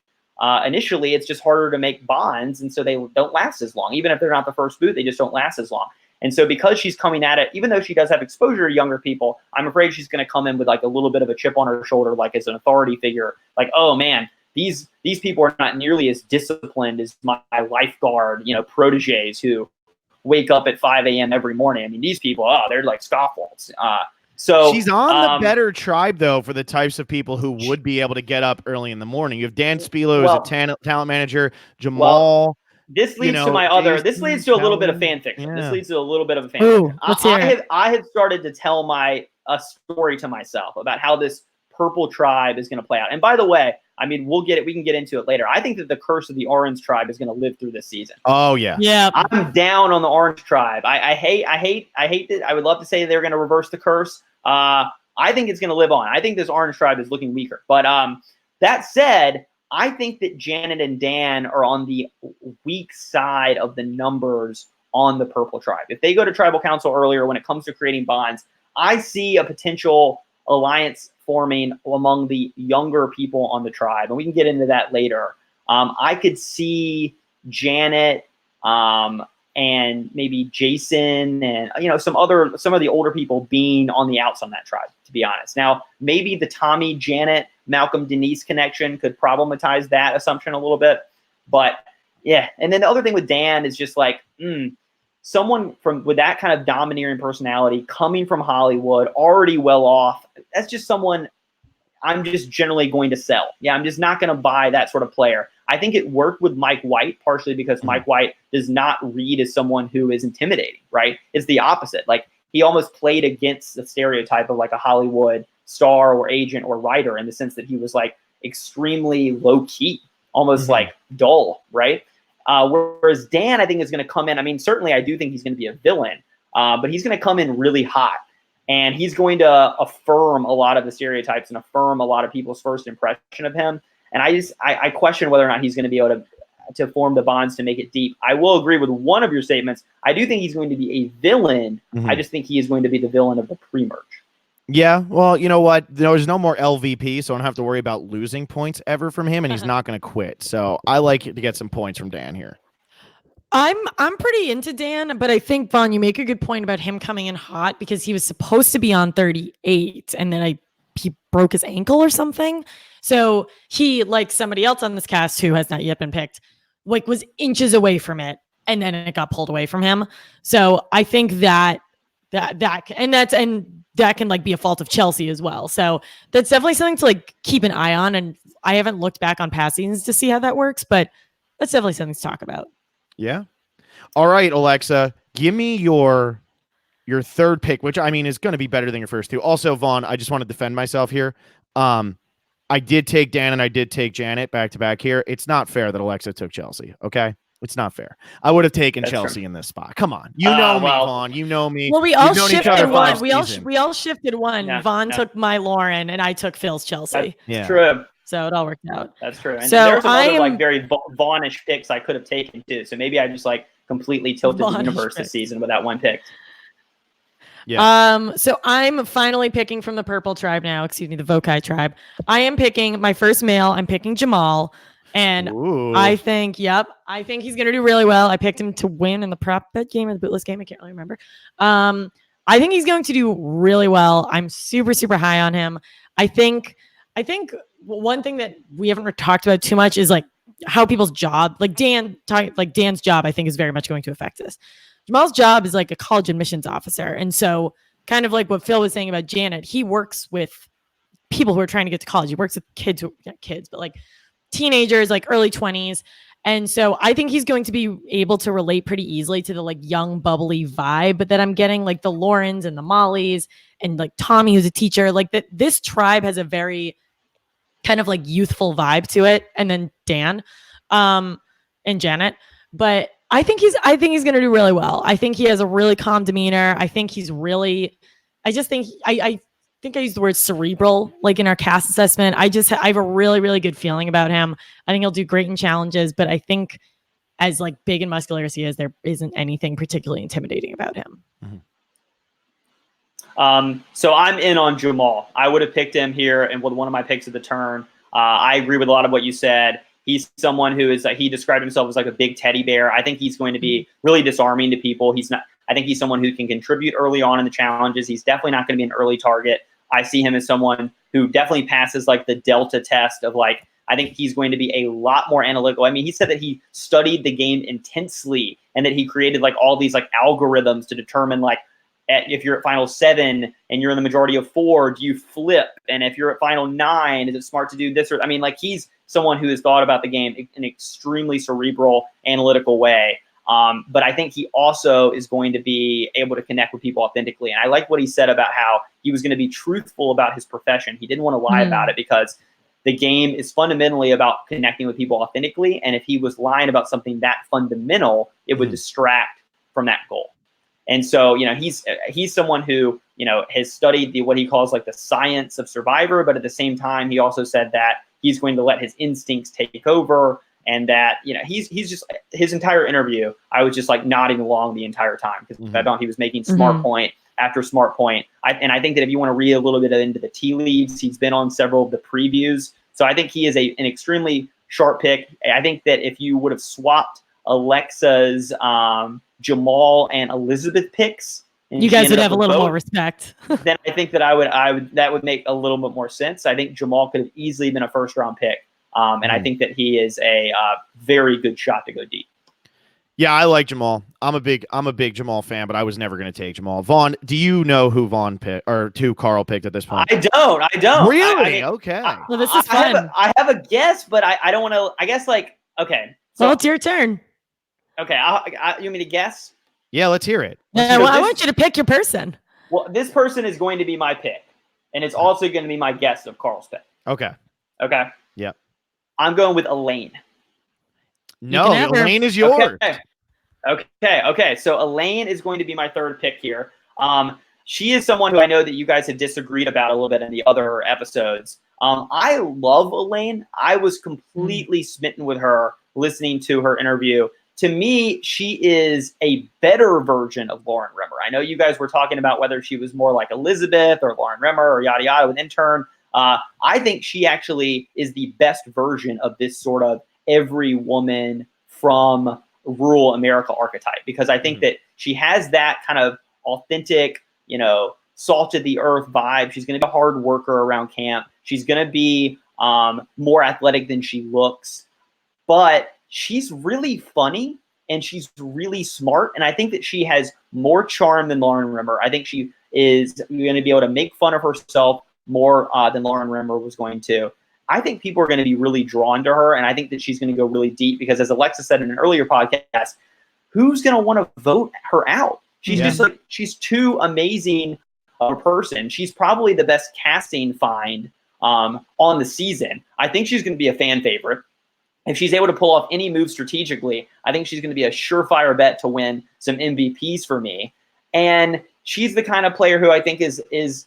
initially it's just harder to make bonds. And so they don't last as long. Even if they're not the first boot, they just don't last as long. And so because she's coming at it, even though she does have exposure to younger people, I'm afraid she's going to come in with like a little bit of a chip on her shoulder, like as an authority figure, like, oh man, these people are not nearly as disciplined as my lifeguard, proteges who wake up at 5 a.m. every morning. I mean, these people, they're like scofflaws. So she's on the better tribe, though, for the types of people who would be able to get up early in the morning. You have Dan Spilo as a talent manager, Jamal. This leads to my other. This leads to a little bit of fan fiction. This leads to a little bit of a fan fiction. I have started to tell a story to myself about how this purple tribe is going to play out. And by the way, I mean, we can get into it later. I think that the curse of the orange tribe is going to live through this season. Oh yeah. Yeah. I'm down on the orange tribe. I hate that. I would love to say they're going to reverse the curse. I think it's going to live on. I think this orange tribe is looking weaker. But that said, I think that Janet and Dan are on the weak side of the numbers on the purple tribe. If they go to tribal council earlier when it comes to creating bonds, I see a potential alliance forming among the younger people on the tribe, and we can get into that later. I could see Janet and maybe Jason and some of the older people being on the outs on that tribe, to be honest. Now, maybe the Tommy, Janet, Malcolm, Denise connection could problematize that assumption a little bit. But yeah, and then the other thing with Dan is just like someone with that kind of domineering personality coming from Hollywood, already well off. That's just someone I'm just generally going to sell. Yeah, I'm just not going to buy that sort of player. I think it worked with Mike White, partially because Mike White does not read as someone who is intimidating, right? It's the opposite. Like, he almost played against the stereotype of like a Hollywood star or agent or writer, in the sense that he was like extremely low key, almost like dull, right? Whereas Dan, I think, is going to come in. I mean, certainly I do think he's going to be a villain, but he's going to come in really hot. And he's going to affirm a lot of the stereotypes and affirm a lot of people's first impression of him. And I question whether or not he's going to be able to form the bonds to make it deep. I will agree with one of your statements. I do think he's going to be a villain. I just think he is going to be the villain of the pre-merge. Yeah, well, you know what? There's no more LVP, so I don't have to worry about losing points ever from him, and he's not going to quit. So I like to get some points from Dan here. I'm pretty into Dan, but I think, Vaughn, you make a good point about him coming in hot, because he was supposed to be on 38, and then he broke his ankle or something. So he, like somebody else on this cast who has not yet been picked, like was inches away from it, and then it got pulled away from him. So I think that can like be a fault of Chelsea as well. So that's definitely something to like keep an eye on. And I haven't looked back on past seasons to see how that works, but that's definitely something to talk about. Yeah. All right, Alexa, give me your third pick, which I mean is going to be better than your first two. Also, Vaughn, I just want to defend myself here. I did take Dan and I did take Janet back to back here. It's not fair that Alexa took Chelsea. Okay. It's not fair. I would have taken Chelsea in this spot. Come on. You know me, Vaughn. You know me. Well, we all shifted one. We all shifted one. Yeah, Vaughn took my Lauren and I took Phil's Chelsea. That's true. So it all worked out. That's true. And there's some other like very Vaughnish picks I could have taken too. So maybe I just like completely tilted the universe this season with that one pick. Yeah. So I'm finally picking from the purple tribe now. Excuse me, the Vokai tribe. I am picking my first male. I'm picking Jamal. And I think he's going to do really well. I picked him to win in the prop bet game or the bootless game. I can't really remember. I think he's going to do really well. I'm super, super high on him. I think one thing that we haven't talked about too much is like how people's job, like Dan's job, I think is very much going to affect this. Jamal's job is like a college admissions officer. And so kind of like what Phil was saying about Janet, he works with people who are trying to get to college. He works with but like teenagers, like early 20s. And so I think he's going to be able to relate pretty easily to the like young, bubbly vibe that I'm getting, like the Laurens and the Mollys and like Tommy, who's a teacher. Like that, this tribe has a very kind of like youthful vibe to it. And then Dan and Janet. But I think he's going to do really well. I think he has a really calm demeanor. I think he's really, I think I used the word cerebral, like in our cast assessment. I have a really, really good feeling about him. I think he'll do great in challenges, but I think as like big and muscular as he is, there isn't anything particularly intimidating about him. So I'm in on Jamal. I would have picked him here and with one of my picks of the turn. I agree with a lot of what you said. He's someone who is he described himself as like a big teddy bear. I think he's going to be really disarming to people. I think he's someone who can contribute early on in the challenges. He's definitely not going to be an early target. I see him as someone who definitely passes like the Delta test of like, I think he's going to be a lot more analytical. I mean, he said that he studied the game intensely and that he created like all these like algorithms to determine like if you're at final 7 and you're in the majority of 4, do you flip? And if you're at final 9, is it smart to do this? Or I mean, like he's someone who has thought about the game in an extremely cerebral, analytical way. But I think he also is going to be able to connect with people authentically. And I like what he said about how he was going to be truthful about his profession. He didn't want to lie about it because the game is fundamentally about connecting with people authentically. And if he was lying about something that fundamental, it would distract from that goal. And so, you know, he's someone who, you know, has studied what he calls like the science of Survivor. But at the same time, he also said that he's going to let his instincts take over. And that, you know, he's just, his entire interview, I was just like nodding along the entire time because I thought he was making smart point after smart point. And I think that if you want to read a little bit into the tea leaves, he's been on several of the previews. So I think he is an extremely sharp pick. I think that if you would have swapped Alexa's Jamal and Elizabeth picks, and you guys would have a little more respect. Then I think that that would make a little bit more sense. I think Jamal could have easily been a first round pick. And I think that he is a very good shot to go deep. Yeah, I like Jamal. I'm a big Jamal fan, but I was never going to take Jamal. Vaughn, do you know who Vaughn picked or who Carl picked at this point? I don't. Really? Okay. Well, this is fun. I have a guess, but I don't want to. I guess like okay. So, well, it's your turn. Okay, you want me to guess? Yeah, let's hear it. I want you to pick your person. Well, this person is going to be my pick, and it's also going to be my guess of Carl's pick. Okay. Okay. Yep. I'm going with Elaine. No, Elaine is yours. Okay. So Elaine is going to be my third pick here. She is someone who I know that you guys have disagreed about a little bit in the other episodes. I love Elaine. I was completely smitten with her listening to her interview. To me, she is a better version of Lauren Rimmer. I know you guys were talking about whether she was more like Elizabeth or Lauren Rimmer or yada yada with intern. I think she actually is the best version of this sort of every woman from rural America archetype, because I think that she has that kind of authentic, you know, salt of the earth vibe. She's going to be a hard worker around camp. She's going to be more athletic than she looks, but she's really funny and she's really smart. And I think that she has more charm than Lauren Rimmer. I think she is going to be able to make fun of herself more than Lauren Rimmer was going to. I think people are going to be really drawn to her, and I think that she's going to go really deep because, as Alexa said in an earlier podcast, who's going to want to vote her out? She's just like, she's too amazing of a person. She's probably the best casting find on the season. I think she's going to be a fan favorite. If she's able to pull off any move strategically, I think she's going to be a surefire bet to win some MVPs for me. And she's the kind of player who I think is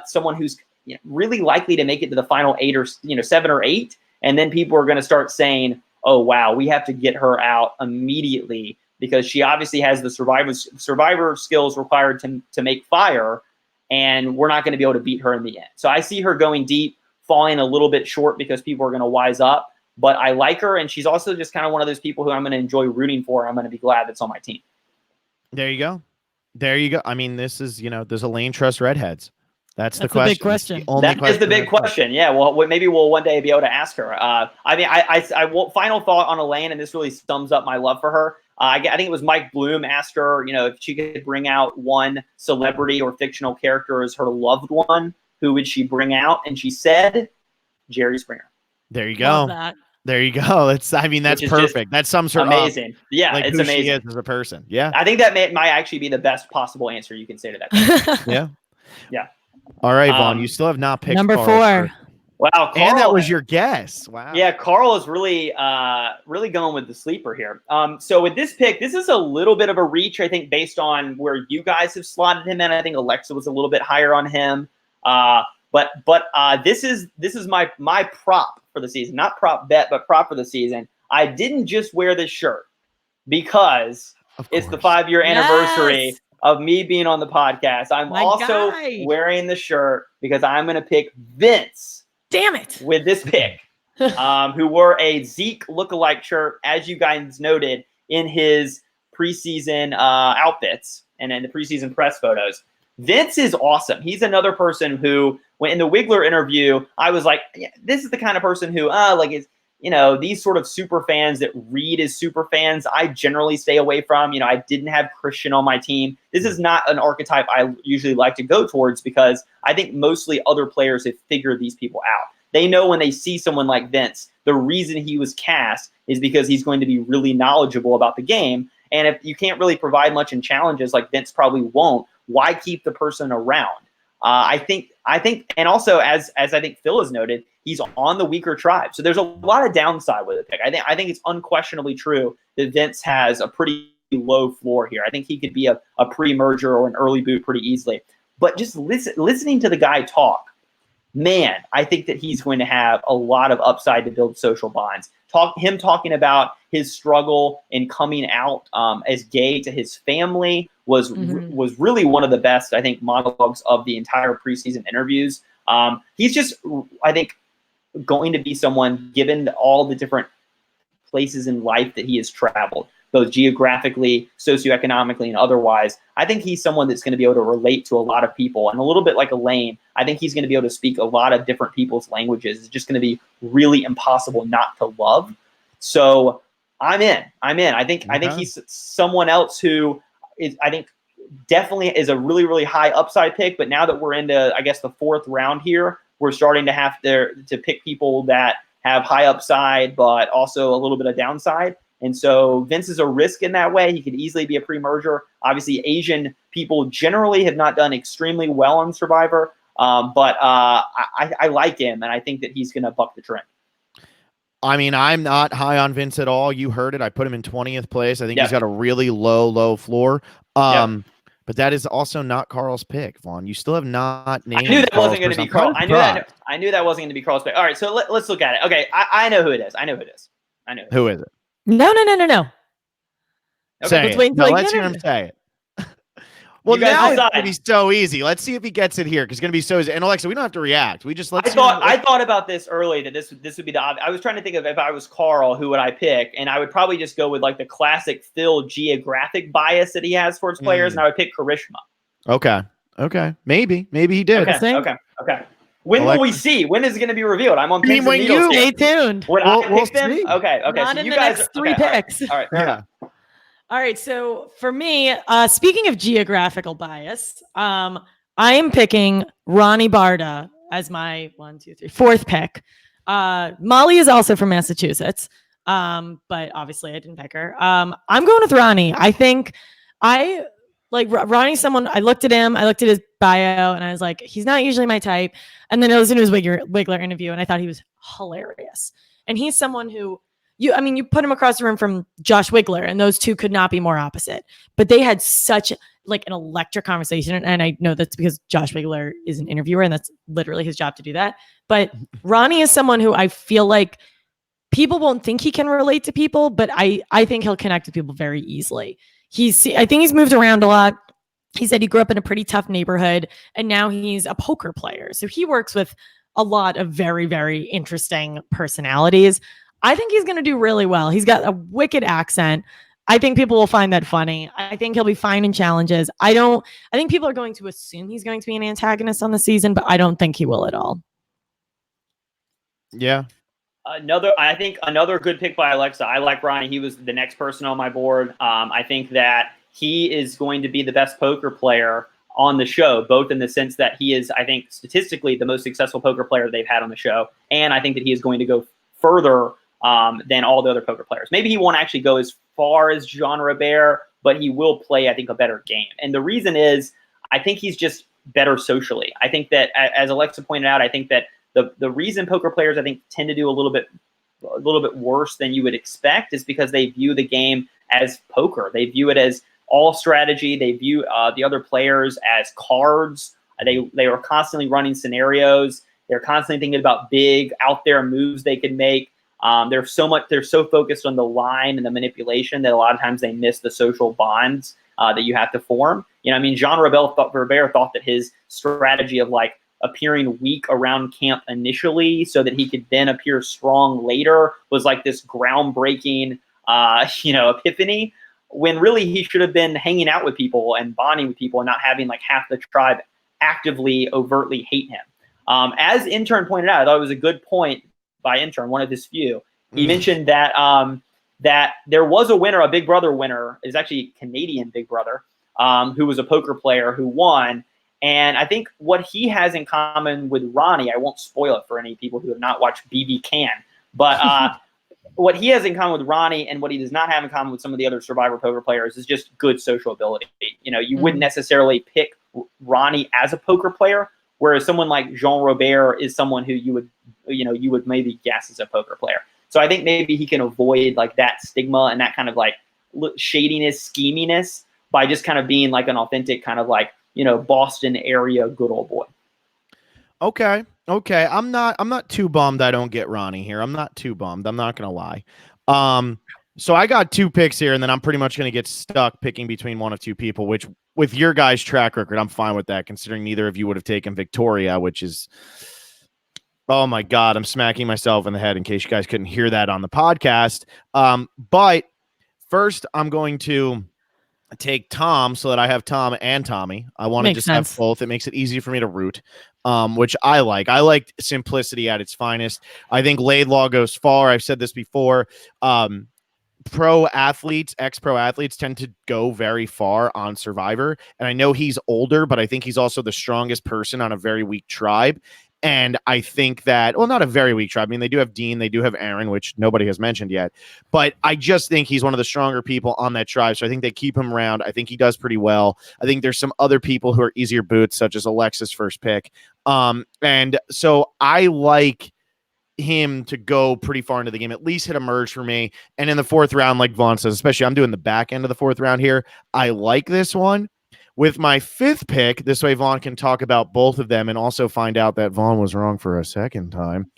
someone who's really likely to make it to the final 8 or 7 or 8, and then people are going to start saying, "Oh wow, we have to get her out immediately because she obviously has the survivor skills required to make fire, and we're not going to be able to beat her in the end." So I see her going deep, falling a little bit short because people are going to wise up. But I like her, and she's also just kind of one of those people who I'm going to enjoy rooting for. I'm going to be glad that's on my team. There you go. I mean, this is, does Elaine trust redheads? That's the question. Big question. That is the big question. Yeah. Well, maybe we'll one day be able to ask her. I mean, final thought on Elaine, and this really sums up my love for her. I think it was Mike Bloom asked her, if she could bring out one celebrity or fictional character as her loved one, who would she bring out? And she said, Jerry Springer. There you go. There you go. That's perfect. That sums her amazing. up. Yeah, like it's who amazing. She is as a person. Yeah. I think that might actually be the best possible answer you can say to that question. Yeah. Yeah. All right, Vaughn, you still have not picked number Carl 4. Wow, Carl, and that was your guess. Wow. Yeah, Carl is really going with the sleeper here. So with this pick, this is a little bit of a reach, I think, based on where you guys have slotted him in. I think Alexa was a little bit higher on him. But this is my prop for the season. Not prop bet, but prop for the season. I didn't just wear this shirt because it's the 5-year anniversary of me being on the podcast. I'm also wearing the shirt because I'm going to pick Vince. Damn it. With this pick, who wore a Zeke lookalike shirt, as you guys noted in his preseason outfits and in the preseason press photos. Vince is awesome. He's another person who, when in the Wiggler interview, I was like, yeah, this is the kind of person who, is, these sort of super fans that read as super fans, I generally stay away from. I didn't have Christian on my team. This is not an archetype I usually like to go towards because I think mostly other players have figured these people out. They know when they see someone like Vince, the reason he was cast is because he's going to be really knowledgeable about the game. And if you can't really provide much in challenges like Vince probably won't, why keep the person around? I think, and also as I think Phil has noted, he's on the weaker tribe. So there's a lot of downside with the pick. I think it's unquestionably true that Vince has a pretty low floor here. I think he could be a pre-merger or an early boot pretty easily. But just listening to the guy talk, man, I think that he's going to have a lot of upside to build social bonds. Him talking about his struggle in coming out as gay to his family was really one of the best, I think, monologues of the entire preseason interviews. He's just, I think, going to be someone, given all the different places in life that he has traveled, both geographically, socioeconomically, and otherwise. I think he's someone that's going to be able to relate to a lot of people. And a little bit like Elaine, I think he's going to be able to speak a lot of different people's languages. It's just going to be really impossible not to love. So I'm in. I think he's someone else who is, I think, definitely is a really, really high upside pick. But now that we're into, I guess, the fourth round here, we're starting to have to pick people that have high upside, but also a little bit of downside. And so Vince is a risk in that way. He could easily be a pre-merger. Obviously, Asian people generally have not done extremely well on Survivor, but I like him, and I think that he's going to buck the trend. I mean, I'm not high on Vince at all. You heard it. I put him in 20th place. I think he's got a really low floor. But that is also not Carl's pick, Vaughn. You still have not named. I knew that wasn't going to be Carl. I knew that wasn't going to be Carl's pick. All right, so let's look at it. Okay, I know who it is. Who is it? No. Okay, let's hear him say it. Well, now it's going to be so easy. Let's see if he gets it here because it's going to be so easy. And Alexa, we don't have to react. We just I thought about this early that this would be the obvious. I was trying to think of if I was Carl, who would I pick? And I would probably just go with like the classic Phil geographic bias that he has towards players, and I would pick Karishma. Okay. Maybe he did. Okay. When will we see? When is it going to be revealed? I'm on pins and needles. Stay tuned. When I pick them? Okay. Not so in you the guys next three picks. All right. Fair enough. All right, so for me, speaking of geographical bias, I am picking Ronnie Barda as my 4th pick. Molly is also from Massachusetts, but obviously I didn't pick her. I'm going with Ronnie. I think Ronnie's someone, I looked at him, I looked at his bio, and I was like, he's not usually my type. And then I listened to his Wiggler interview, and I thought he was hilarious. And he's someone who, you put him across the room from Josh Wiggler, and those two could not be more opposite. But they had such an electric conversation, and I know that's because Josh Wiggler is an interviewer, and that's literally his job to do that. But Ronnie is someone who I feel like people won't think he can relate to people, but I think he'll connect with people very easily. I think he's moved around a lot. He said he grew up in a pretty tough neighborhood, and now he's a poker player. So he works with a lot of very, very interesting personalities. I think he's going to do really well. He's got a wicked accent. I think people will find that funny. I think he'll be fine in challenges. I think people are going to assume he's going to be an antagonist on the season, but I don't think he will at all. Yeah. Another good pick by Alexa. I like Ronnie. He was the next person on my board. I think that he is going to be the best poker player on the show, both in the sense that he is, I think, statistically the most successful poker player they've had on the show. And I think that he is going to go further than all the other poker players. Maybe he won't actually go as far as Jean Robert, but he will play, I think, a better game. And the reason is, I think he's just better socially. I think that, as Alexa pointed out, I think that the reason poker players, I think, tend to do a little bit worse than you would expect is because they view the game as poker. They view it as all strategy. They view the other players as cards. They are constantly running scenarios. They're constantly thinking about big out there moves they could make. They're so focused on the line and the manipulation that a lot of times they miss the social bonds that you have to form. Jean Robert thought that his strategy of appearing weak around camp initially so that he could then appear strong later was like this groundbreaking, epiphany. when really he should have been hanging out with people and bonding with people and not having like half the tribe actively, overtly hate him. As Intern pointed out, I thought it was a good point by Intern, one of his few. He mentioned that that there was a winner, a Big Brother winner, is actually Canadian Big Brother, who was a poker player who won. And I think what he has in common with Ronnie, I won't spoil it for any people who have not watched BB Can, but what he has in common with Ronnie and what he does not have in common with some of the other Survivor poker players is just good social ability. You know, you wouldn't necessarily pick Ronnie as a poker player, whereas someone like Jean Robert is someone who you would maybe guess as a poker player. So I think maybe he can avoid like that stigma and that kind of like shadiness, scheminess by just kind of being like an authentic kind of like, you know, Boston area good old boy. Okay. I'm not too bummed I don't get Ronnie here. I'm not too bummed. I'm not going to lie. So I got 2 picks here, and then I'm pretty much going to get stuck picking between one of 2 people, which with your guys' track record, I'm fine with that, considering neither of you would have taken Victoria, which is, oh my God, I'm smacking myself in the head in case you guys couldn't hear that on the podcast. But first, I'm going to take Tom so that I have Tom and Tommy. I want to just have both. It makes it easy for me to root, which I like. I like simplicity at its finest. I think Laidlaw goes far. I've said this before. Pro athletes, ex-pro athletes tend to go very far on Survivor. And I know he's older, but I think he's also the strongest person on a very weak tribe. And I think that, well, not a very weak tribe. I mean, they do have Dean, they do have Aaron, which nobody has mentioned yet. But I just think he's one of the stronger people on that tribe. So I think they keep him around. I think he does pretty well. I think there's some other people who are easier boots, such as Alexa's first pick. And so I like him to go pretty far into the game, at least hit a merge for me. And in the 4th round, like Vaughn says, especially I'm doing the back end of the 4th round here, I like this one. With my 5th pick, this way Vaughn can talk about both of them and also find out that Vaughn was wrong for a second time.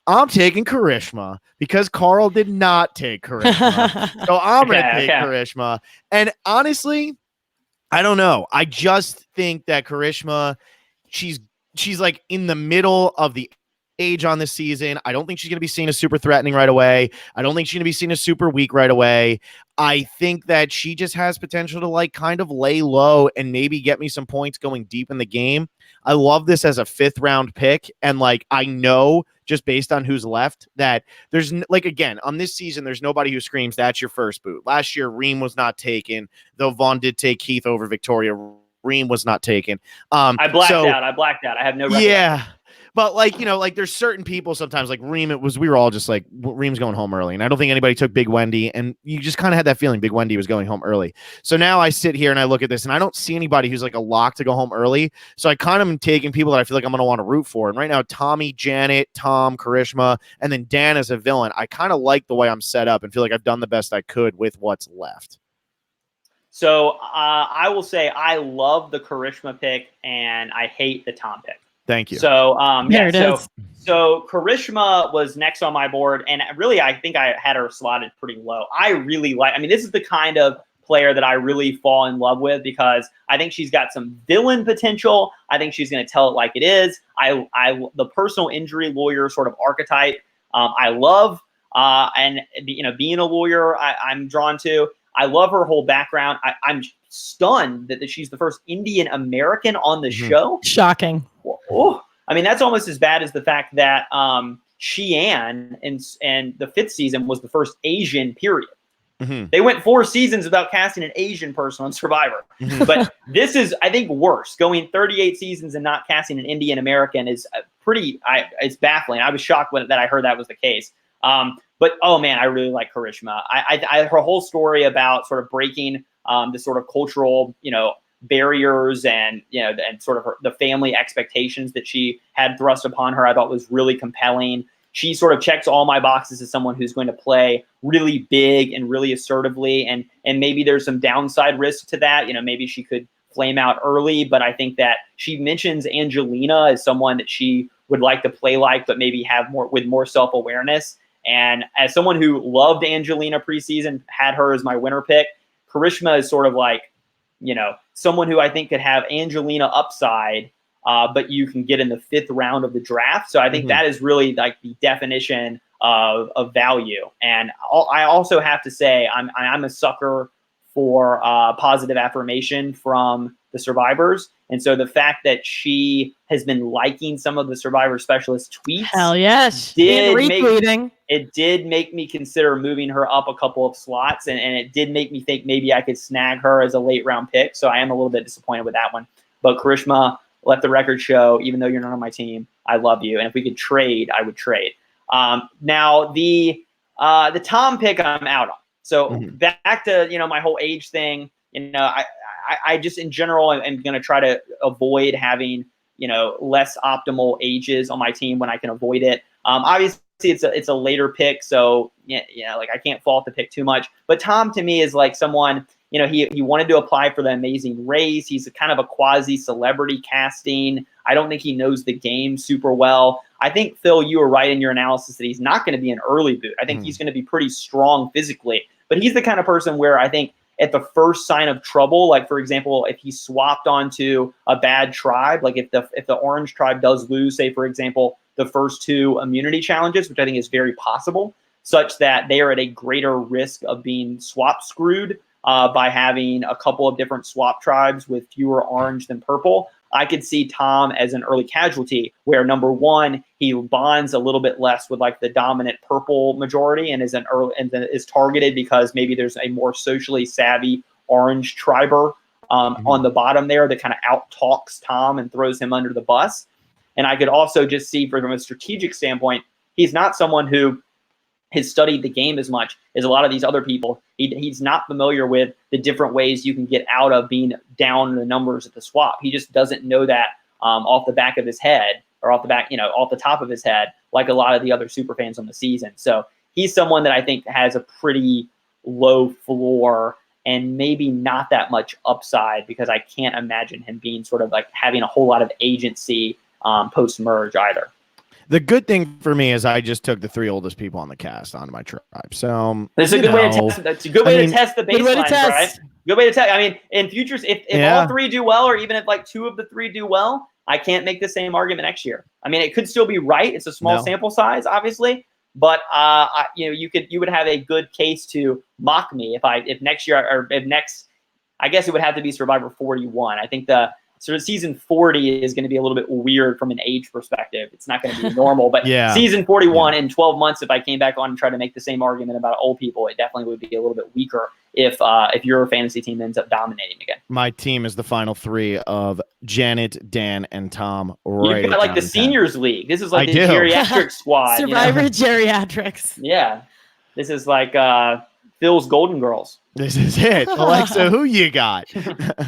I'm taking Karishma because Carl did not take Karishma. So I'm going to take Karishma. And honestly, I don't know. I just think that Karishma, she's like in the middle of the age on this season. I don't think she's going to be seen as super threatening right away. I don't think she's going to be seen as super weak right away. I think that she just has potential to like kind of lay low and maybe get me some points going deep in the game. I love this as a 5th round pick. And like, I know just based on who's left that there's like, again, on this season, there's nobody who screams that's your first boot. Last year, Reem was not taken, though Vaughn did take Keith over Victoria. Reem was not taken. I blacked out. I have no recollection. Yeah. But like, you know, like there's certain people sometimes like Reem, we were all just like, Reem's going home early. And I don't think anybody took Big Wendy. And you just kind of had that feeling Big Wendy was going home early. So now I sit here and I look at this and I don't see anybody who's like a lock to go home early. So I kind of am taking people that I feel like I'm going to want to root for. And right now, Tommy, Janet, Tom, Karishma, and then Dan as a villain. I kind of like the way I'm set up and feel like I've done the best I could with what's left. So I will say I love the Karishma pick and I hate the Tom pick. Thank you. So is. So Karishma was next on my board, and really I think I had her slotted pretty low. I really like. I mean, this is the kind of player that I really fall in love with because I think she's got some villain potential. I think she's going to tell it like it is. The personal injury lawyer sort of archetype. I love, and you know, being a lawyer, I'm drawn to. I love her whole background. I'm stunned that she's the first Indian American on the show. Shocking. Oh, I mean, that's almost as bad as the fact that Sheehan and the 5th season was the first Asian period. They went 4 seasons without casting an Asian person on Survivor. But this is, I think, worse. Going 38 seasons and not casting an Indian American is it's baffling. I was shocked that I heard that was the case. But, oh, man, I really like Karishma. Her whole story about sort of breaking the sort of cultural, you know, barriers and, you know, and sort of the family expectations that she had thrust upon her, I thought was really compelling. She sort of checks all my boxes as someone who's going to play really big and really assertively. And maybe there's some downside risk to that. You know, maybe she could flame out early, but I think that she mentions Angelina as someone that she would like to play like, but maybe have more self-awareness. And as someone who loved Angelina preseason, had her as my winner pick, Karishma is sort of like, you know, someone who I think could have Angelina upside, but you can get in the 5th round of the draft. So I think that is really like the definition of value. And I also have to say I'm a sucker for positive affirmation from the survivors. And so the fact that she has been liking some of the survivor specialist tweets, hell yes, it did make me consider moving her up a couple of slots, and it did make me think maybe I could snag her as a late round pick. So I am a little bit disappointed with that one. But Karishma, let the record show, even though you're not on my team, I love you. And if we could trade, I would trade. Now the Tom pick I'm out on. So back to, my whole age thing, I just in general am going to try to avoid having, less optimal ages on my team when I can avoid it. Obviously it's a later pick. So I can't fault the pick too much, but Tom to me is like someone, he wanted to apply for the Amazing Race. He's a kind of a quasi celebrity casting. I don't think he knows the game super well. I think, Phil, you were right in your analysis that he's not going to be an early boot. I think he's going to be pretty strong physically, but he's the kind of person where I think at the first sign of trouble, like for example, if he swapped onto a bad tribe, like if the orange tribe does lose, say for example, the first 2 immunity challenges, which I think is very possible, such that they are at a greater risk of being swap screwed by having a couple of different swap tribes with fewer orange than purple. I could see Tom as an early casualty where, number one, he bonds a little bit less with like the dominant purple majority and is targeted because maybe there's a more socially savvy orange triber on the bottom there that kind of out talks Tom and throws him under the bus. And I could also just see from a strategic standpoint, he's not someone who has studied the game as much as a lot of these other people. He's not familiar with the different ways you can get out of being down in the numbers at the swap. He just doesn't know that off the back of his head or off the top of his head, like a lot of the other super fans on the season. So he's someone that I think has a pretty low floor and maybe not that much upside because I can't imagine him being sort of like having a whole lot of agency post-merge either. The good thing for me is I just took the 3 oldest people on the cast onto my tribe. So that's a good way to test. That's a good way to test the baseline, right? Good way to test. I mean, in futures, if all 3 do well, or even if like 2 of the 3 do well, I can't make the same argument next year. I mean, it could still be right. It's a small sample size, obviously, but you would have a good case to mock me if next year or if next. I guess it would have to be Survivor 41. I think the sort of season 40 is going to be a little bit weird from an age perspective. It's not going to be normal, but season 41 in 12 months, if I came back on and tried to make the same argument about old people, it definitely would be a little bit weaker if your fantasy team ends up dominating again. My team is the final 3 of Janet, Dan, and Tom. You've got like the seniors league. This is like the geriatric squad. Survivor geriatrics. Yeah. This is like Phil's Golden Girls. This is it. Alexa, who you got?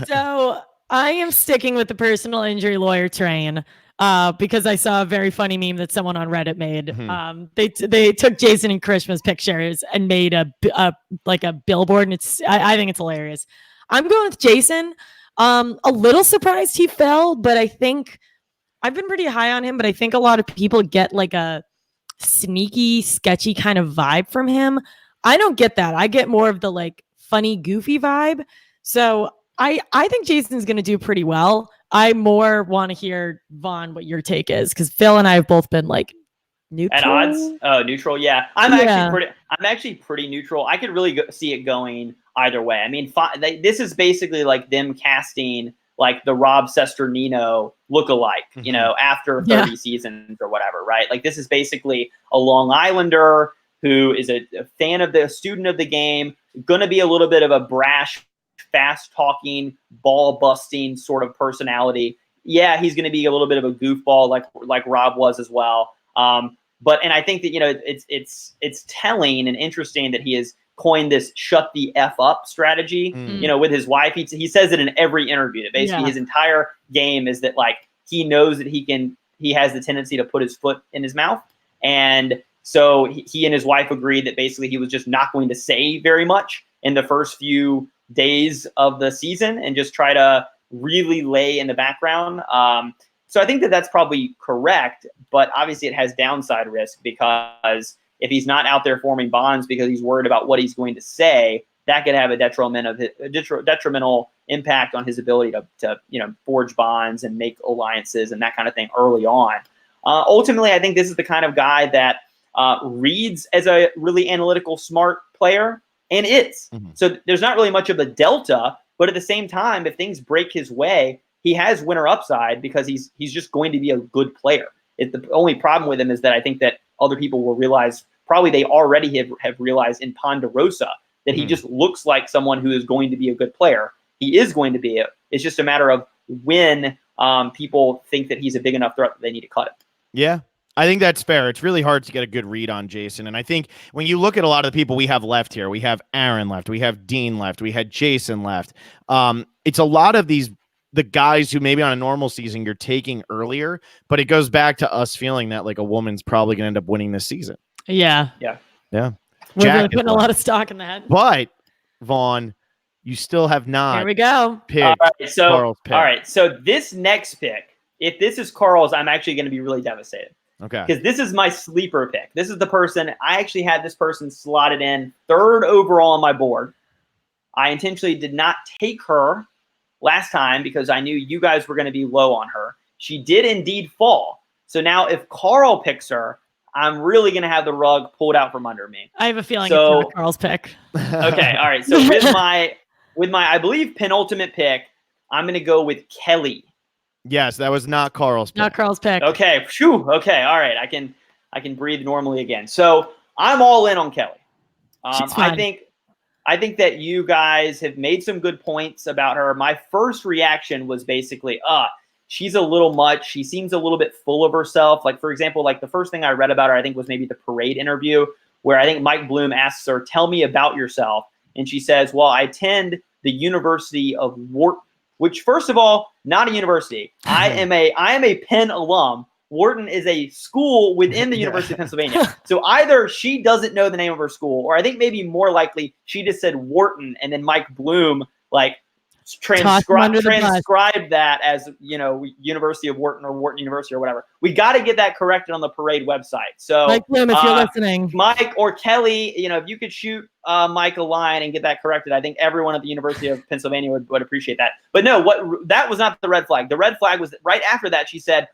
So I am sticking with the personal injury lawyer train because I saw a very funny meme that someone on Reddit made. They took Jason and Karishma's pictures and made a billboard, and I think it's hilarious. I'm going with Jason. A little surprised he fell, but I think I've been pretty high on him, but I think a lot of people get like a sneaky, sketchy kind of vibe from him. I don't get that. I get more of the like funny, goofy vibe. So I think Jason's going to do pretty well. I more want to hear, Vaughn, what your take is, because Phil and I have both been like neutral. At odds? Oh, neutral. Yeah, I'm actually pretty neutral. I could really see it going either way. I mean, this is basically like them casting like the Rob Sesternino lookalike, after 30 seasons or whatever, right? Like this is basically a Long Islander who is a student of the game, going to be a little bit of a brash, fast-talking, ball-busting sort of personality. Yeah, he's going to be a little bit of a goofball like Rob was as well. And I think that it's telling and interesting that he has coined this "shut the f up" strategy. With his wife, he says it in every interview. That basically his entire game is that like he knows that he has the tendency to put his foot in his mouth, and so he and his wife agreed that basically he was just not going to say very much in the first few days of the season and just try to really lay in the background. So I think that that's probably correct, but obviously it has downside risk because if he's not out there forming bonds because he's worried about what he's going to say, that could have a detrimental impact on his ability to forge bonds and make alliances and that kind of thing early on. Ultimately, I think this is the kind of guy that reads as a really analytical, smart player and is. So there's not really much of a delta, but at the same time, if things break his way, he has winner upside because he's just going to be a good player. The only problem with him is that I think that other people will realize, probably they already have realized in Ponderosa, that he just looks like someone who is going to be a good player. He is going to be it. It's just a matter of when people think that he's a big enough threat that they need to cut him. Yeah, I think that's fair. It's really hard to get a good read on Jason. And I think when you look at a lot of the people we have left here, we have Aaron left, we have Dean left, we had Jason left. It's a lot of the guys who maybe on a normal season you're taking earlier, but it goes back to us feeling that like a woman's probably going to end up winning this season. Yeah. We're really putting a lot of stock in that. But Vaughn, you still have not. Here we go. Picked Carl's pick. All right. So this next pick, if this is Carl's, I'm actually going to be really devastated. Okay. Because this is my sleeper pick. This is the person, I actually had this person slotted in 3rd overall on my board. I intentionally did not take her last time because I knew you guys were going to be low on her. She did indeed fall. So now if Carl picks her, I'm really going to have the rug pulled out from under me. I have a feeling it's not Carl's pick. Okay. All right. So with my, I believe, penultimate pick, I'm going to go with Kelly. Yes, that was not Carl's pick. Not Carl's pick. Okay. Phew. Okay. All right. I can breathe normally again. So I'm all in on Kelly. I think that you guys have made some good points about her. My first reaction was basically, she's a little much. She seems a little bit full of herself. Like, for example, like the first thing I read about her, I think was maybe the parade interview where I think Mike Bloom asks her, tell me about yourself. And she says, well, I attend the University of Wharton, which first of all, not a university. I am a Penn alum. Wharton is a school within the University of Pennsylvania. So either she doesn't know the name of her school, or I think maybe more likely she just said Wharton and then Mike Bloom like transcribed that as, University of Wharton or Wharton University or whatever. We got to get that corrected on the parade website. So Mike Bloom, if you're listening, Mike or Kelly, if you could shoot Mike a line and get that corrected, I think everyone at the University of Pennsylvania would appreciate that. But no, that was not the red flag. The red flag was that right after that she said,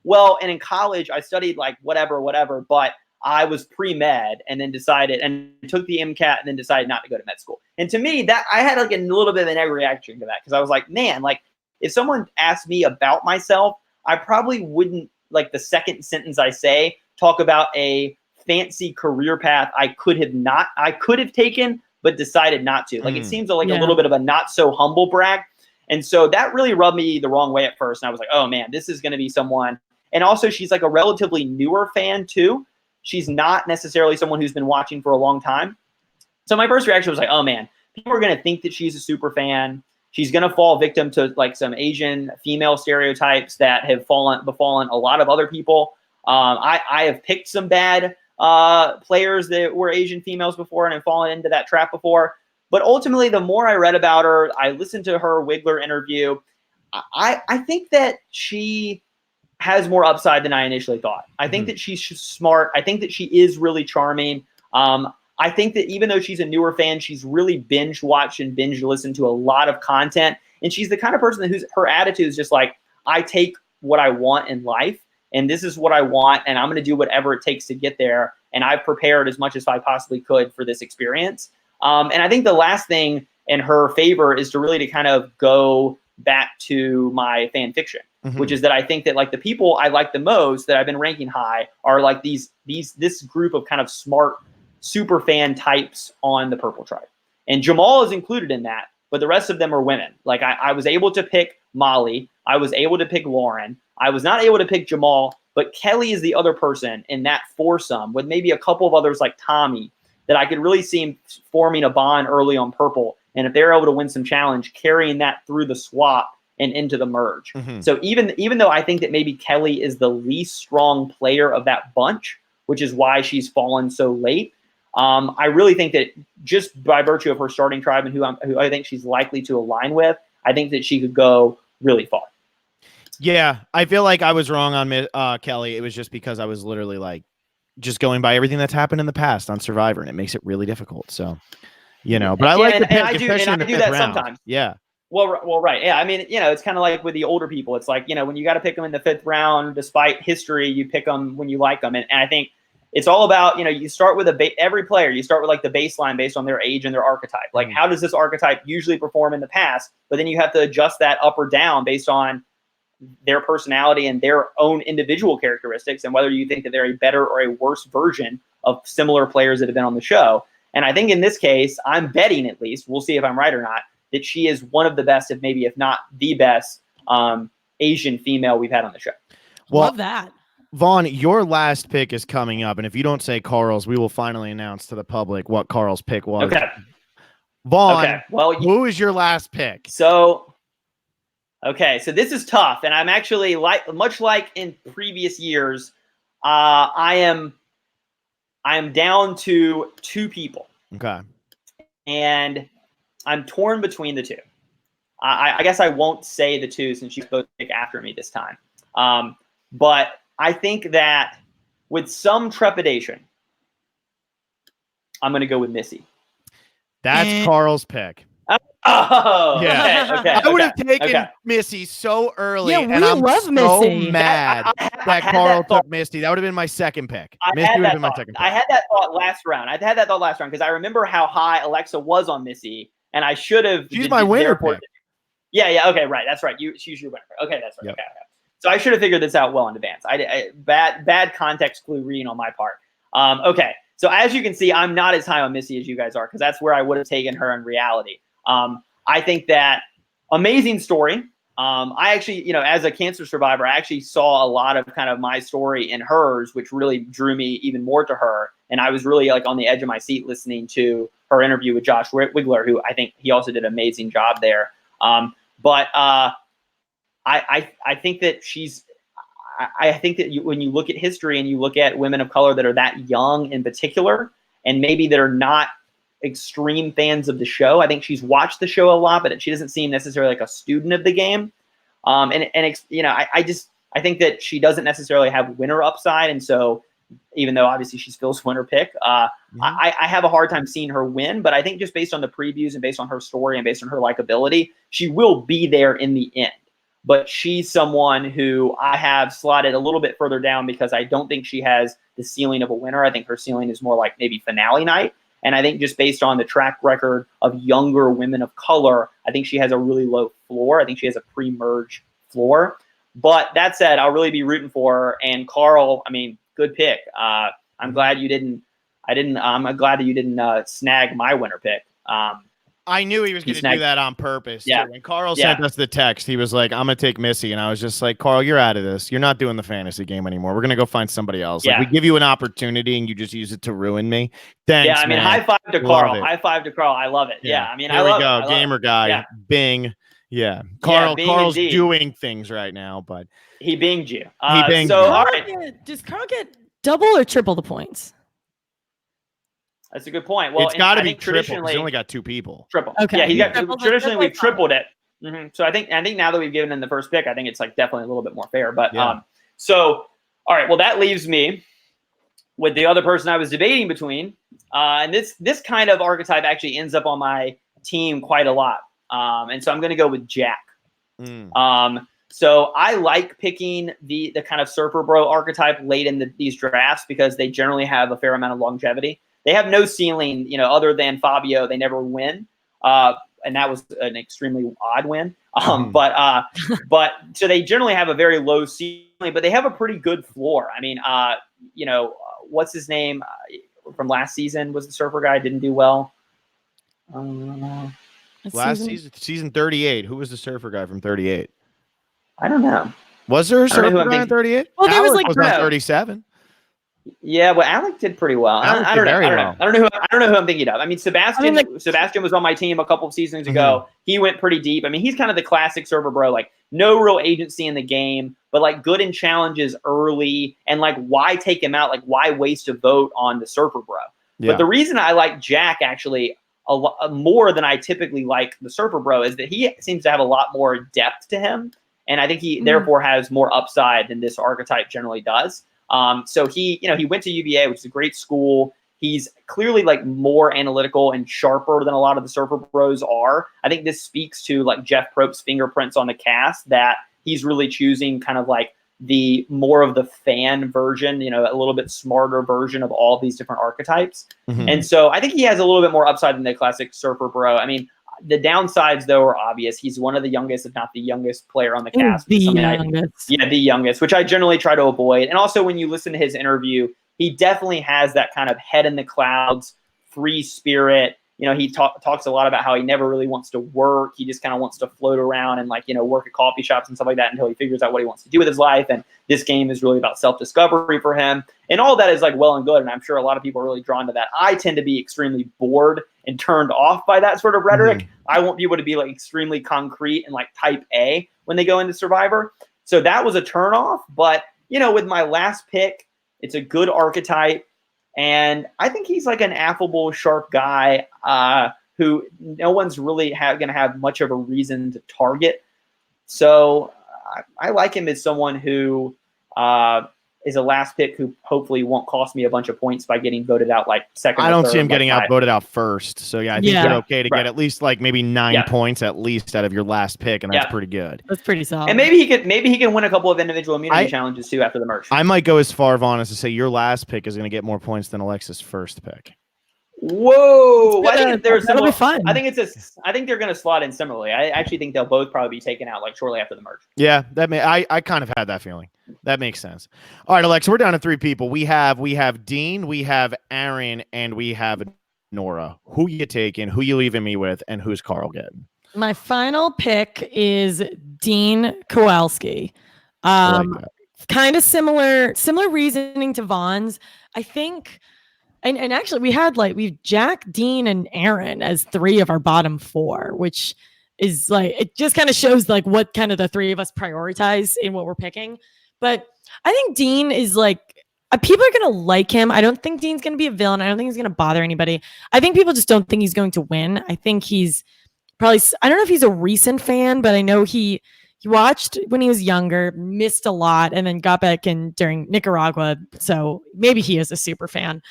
well, and in college I studied like whatever, but I was pre-med and then decided and took the MCAT and then decided not to go to med school. And to me, that I had like a little bit of a negative reaction to that because I was like, man, like if someone asked me about myself, I probably wouldn't, like the second sentence I say, talk about a fancy career path I could have taken, but decided not to. Like it seems like a little bit of a not so humble brag. And so that really rubbed me the wrong way at first. And I was like, oh man, this is going to be someone. And also she's like a relatively newer fan too. She's not necessarily someone who's been watching for a long time. So my first reaction was like, oh man, people are going to think that she's a super fan. She's going to fall victim to like some Asian female stereotypes that have befallen a lot of other people. I have picked some bad players that were Asian females before and have fallen into that trap before. But ultimately, the more I read about her, I listened to her Wiggler interview. I think that she has more upside than I initially thought. I think that she's smart. I think that she is really charming. I think that even though she's a newer fan, she's really binge watched and binge listened to a lot of content. And she's the kind of person whose her attitude is just like, I take what I want in life and this is what I want. And I'm going to do whatever it takes to get there. And I've prepared as much as I possibly could for this experience. And I think the last thing in her favor is to kind of go back to my fan fiction, which is that I think that like the people I like the most that I've been ranking high are like this group of kind of smart super fan types on the Purple Tribe. And Jamal is included in that, but the rest of them are women. Like I was able to pick Molly. I was able to pick Lauren. I was not able to pick Jamal, but Kelly is the other person in that foursome with maybe a couple of others like Tommy that I could really see him forming a bond early on Purple. And if they're able to win some challenge, carrying that through the swap and into the merge. So even though I think that maybe Kelly is the least strong player of that bunch, which is why she's fallen so late, I really think that just by virtue of her starting tribe and who I think she's likely to align with, I think that she could go really far. Yeah, I feel like I was wrong on Kelly. It was just because I was literally like just going by everything that's happened in the past on Survivor, and it makes it really difficult. So, but I like the pick, especially in the fifth round. Sometimes. Yeah. Well, right. Yeah. I mean, it's kind of like with the older people. It's like, when you got to pick them in the fifth round, despite history, you pick them when you like them. And I think it's all about, you start with every player, you start with like the baseline based on their age and their archetype. Like, how does this archetype usually perform in the past? But then you have to adjust that up or down based on their personality and their own individual characteristics, and whether you think that they're a better or a worse version of similar players that have been on the show. And I think in this case, I'm betting, at least, we'll see if I'm right or not, that she is one of the best, if not the best, Asian female we've had on the show. Well, love that. Vaughn, your last pick is coming up, and if you don't say Carl's, we will finally announce to the public what Carl's pick was. Okay. Vaughn, okay. Well, who is your last pick? So this is tough, and I'm actually, much like in previous years, I am down to two people. Okay. And I'm torn between the two. I guess I won't say the two since you both pick after me this time. But I think that with some trepidation, I'm going to go with Missy. That's Carl's pick. Oh, yeah. Okay. I would have taken Missy so early, and I'm love so Missy. mad that Carl took Misty. That would have been my second pick. Missy would have been my second pick. I had that thought last round. Because I remember how high Alexa was on Missy, and I should have. She's my winner pick. Yeah. Okay, right. That's right. She's your winner. Okay, that's right. Yep. Okay. So I should have figured this out well in advance. Bad context clue reading on my part. Okay. So as you can see, I'm not as high on Missy as you guys are, because that's where I would have taken her in reality. I think that amazing story. I actually, as a cancer survivor, I actually saw a lot of kind of my story in hers, which really drew me even more to her. And I was really like on the edge of my seat listening to her interview with Josh Wigler, who I think he also did an amazing job there. But I think that I think that when you look at history and you look at women of color that are that young in particular, and maybe that are not extreme fans of the show, I think she's watched the show a lot, but she doesn't seem necessarily like a student of the game. I think that she doesn't necessarily have winner upside. And so even though obviously she's Phil's winner pick, I have a hard time seeing her win, but I think just based on the previews and based on her story and based on her likability, she will be there in the end. But she's someone who I have slotted a little bit further down because I don't think she has the ceiling of a winner. I think her ceiling is more like maybe finale night. And I think just based on the track record of younger women of color, I think she has a really low floor. I think she has a pre-merge floor. But that said, I'll really be rooting for her. And Carl, good pick. I'm glad you didn't. I'm glad that you didn't snag my winner pick. I knew he was going to do that on purpose. Yeah. When Carl sent us the text, he was like, I'm going to take Missy. And I was just like, Carl, you're out of this. You're not doing the fantasy game anymore. We're going to go find somebody else. Like, we give you an opportunity and you just use it to ruin me. Thanks, man. High five to Carl. High five to Carl. I love it. Yeah. Here we go. Gamer guy. Yeah. Bing. Yeah. Carl's doing things right now, but he binged you. He binged you. All right. Does Carl get double or triple the points? That's a good point. Well, it's got to be triple because he only got two people. Triple. Okay. Yeah, traditionally we've tripled it. Mm-hmm. So I think now that we've given him the first pick, I think it's like definitely a little bit more fair. But so all right, well that leaves me with the other person I was debating between, and this kind of archetype actually ends up on my team quite a lot. And so I'm going to go with Jack. So I like picking the kind of surfer bro archetype late in these drafts because they generally have a fair amount of longevity. They have no ceiling, other than Fabio. They never win, and that was an extremely odd win. But so they generally have a very low ceiling, but they have a pretty good floor. What's his name from last season was the surfer guy, didn't do well. Last season 38. Who was the surfer guy from 38? I don't know. Was there a surfer guy in 38? Well, there was on 37. Yeah, well, Alec did pretty well. I don't know. I don't know who I'm thinking of. Sebastian was on my team a couple of seasons ago. He went pretty deep. He's kind of the classic server bro, like no real agency in the game, but like good in challenges early. And like, why take him out? Like, why waste a vote on the surfer bro? Yeah. But the reason I like Jack actually a lot more than I typically like the surfer bro is that he seems to have a lot more depth to him, and I think he therefore has more upside than this archetype generally does. So he went to UVA, which is a great school. He's clearly like more analytical and sharper than a lot of the surfer bros are. I think this speaks to like Jeff Probst's fingerprints on the cast, that he's really choosing kind of like the more of the fan version, you know, a little bit smarter version of all these different archetypes. Mm-hmm. And so I think he has a little bit more upside than the classic surfer bro. I mean, the downsides, though, are obvious. He's one of the youngest, if not the youngest player on the cast. The youngest. The youngest, which I generally try to avoid. And also, when you listen to his interview, he definitely has that kind of head in the clouds, free spirit. You know, he talks a lot about how he never really wants to work. He just kind of wants to float around and, like, you know, work at coffee shops and stuff like that until he figures out what he wants to do with his life. And this game is really about self-discovery for him. And all that is, like, well and good. And I'm sure a lot of people are really drawn to that. I tend to be extremely bored and turned off by that sort of rhetoric. Mm-hmm. I want people to be, like, extremely concrete and, like, type A when they go into Survivor. So that was a turnoff. But, you know, with my last pick, it's a good archetype. And I think he's like an affable, sharp guy who no one's really going to have much of a reason to target. So I like him as someone who is a last pick who hopefully won't cost me a bunch of points by getting voted out like second. I don't see him getting voted out first. So yeah, I think you're okay to get at least like maybe 9 points at least out of your last pick, and that's pretty good. That's pretty solid. And maybe he can win a couple of individual immunity challenges too after the merge. I might go as far, Vaughn, as to say your last pick is going to get more points than Alexa's first pick. Whoa! I think that'll be fun. I think they're going to slot in similarly. I actually think they'll both probably be taken out like shortly after the merge. Yeah, I kind of had that feeling. That makes sense. All right, Alexa, we're down to 3 people. We have Dean, we have Aaron, and we have Nora. Who you taking? Who you leaving me with? And who's Carl getting? My final pick is Dean Kowalski. Kind of similar reasoning to Vaughn's. I think. And actually, we've Jack, Dean, and Aaron as 3 of our bottom 4, which is like, it just kind of shows like what kind of the 3 of us prioritize in what we're picking. But I think Dean is like, people are going to like him. I don't think Dean's going to be a villain. I don't think he's going to bother anybody. I think people just don't think he's going to win. I think he's probably, I don't know if he's a recent fan, but I know he watched when he was younger, missed a lot, and then got back in during Nicaragua. So maybe he is a super fan.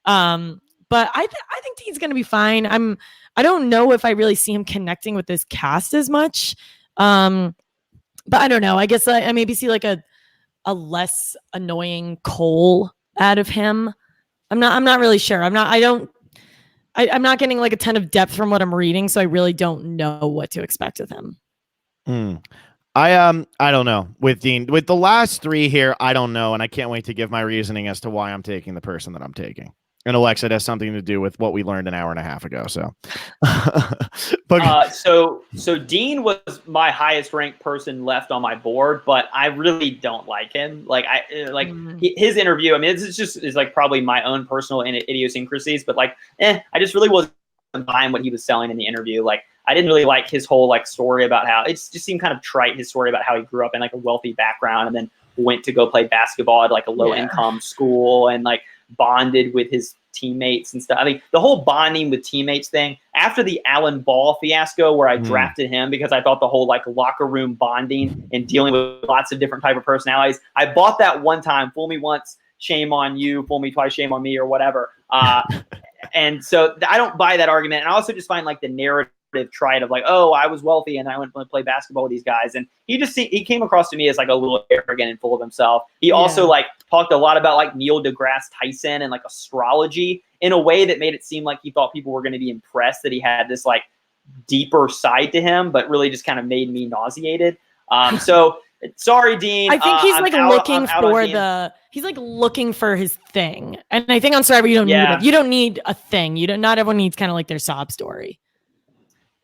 But I think Dean's going to be fine. I don't know if I really see him connecting with this cast as much. But I don't know. I guess I maybe see like a less annoying Cole out of him. I'm not really sure. I'm not getting like a ton of depth from what I'm reading, so I really don't know what to expect with him. I don't know with Dean. With the last 3 here, I don't know, and I can't wait to give my reasoning as to why I'm taking the person that I'm taking. And Alexa, it has something to do with what we learned an hour and a half ago. So, so Dean was my highest ranked person left on my board, but I really don't like him. Like his interview. I mean, this is like probably my own personal idiosyncrasies, but like, I just really wasn't buying what he was selling in the interview. Like, I didn't really like his whole like story about how it just seemed kind of trite. His story about how he grew up in like a wealthy background and then went to go play basketball at like a low income school and like bonded with his teammates and stuff. I mean, the whole bonding with teammates thing after the Alan Ball fiasco where I drafted him because I thought the whole like locker room bonding and dealing with lots of different type of personalities. I bought that one time, fool me once, shame on you, fool me twice, shame on me or whatever. And so I don't buy that argument. And I also just find like the narrative trite of like, oh, I was wealthy and I went to play basketball with these guys. And he came across to me as like a little arrogant and full of himself. He also like talked a lot about like Neil deGrasse Tyson and like astrology in a way that made it seem like he thought people were going to be impressed that he had this like deeper side to him, but really just kind of made me nauseated. So sorry, Dean. I think he's he's like looking for his thing. And I think on Survivor, you don't need it. You don't need a thing. Not everyone needs kind of like their sob story.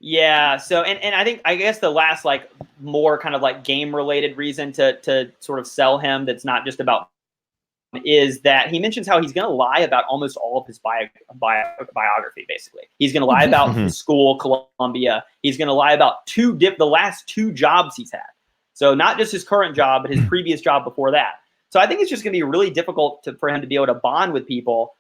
Yeah. So, and I guess the last like more kind of like game related reason to sort of sell him that's not just about is that he mentions how he's going to lie about almost all of his biography. Basically, he's going to lie about his school, Columbia. He's going to lie about the last 2 jobs he's had. So not just his current job, but his previous job before that. So I think it's just going to be really difficult for him to be able to bond with people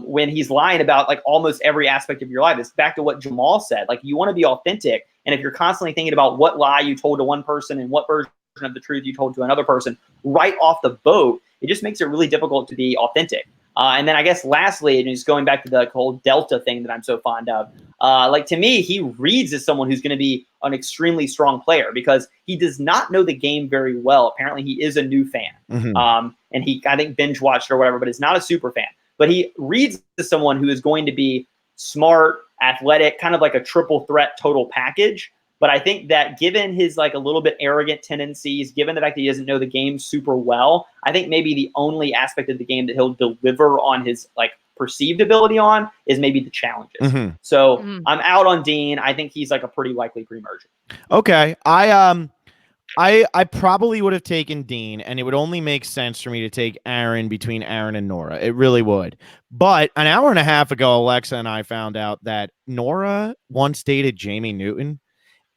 when he's lying about like almost every aspect of your life. It's back to what Jamal said. Like, you want to be authentic. And if you're constantly thinking about what lie you told to one person and what version of the truth you told to another person right off the boat, it just makes it really difficult to be authentic. And then I guess lastly, and just going back to the whole Delta thing that I'm so fond of, like to me, he reads as someone who's going to be an extremely strong player because he does not know the game very well. Apparently, he is a new fan, and he I think binge watched or whatever, but is not a super fan. But he reads as someone who is going to be smart, athletic, kind of like a triple threat total package. But I think that given his like a little bit arrogant tendencies, given the fact that he doesn't know the game super well, I think maybe the only aspect of the game that he'll deliver on his like perceived ability on is maybe the challenges. So I'm out on Dean. I think he's like a pretty likely pre-merger. Okay. I probably would have taken Dean, and it would only make sense for me to take Aaron between Aaron and Nora. It really would. But an hour and a half ago, Alexa and I found out that Nora once dated Jamie Newton.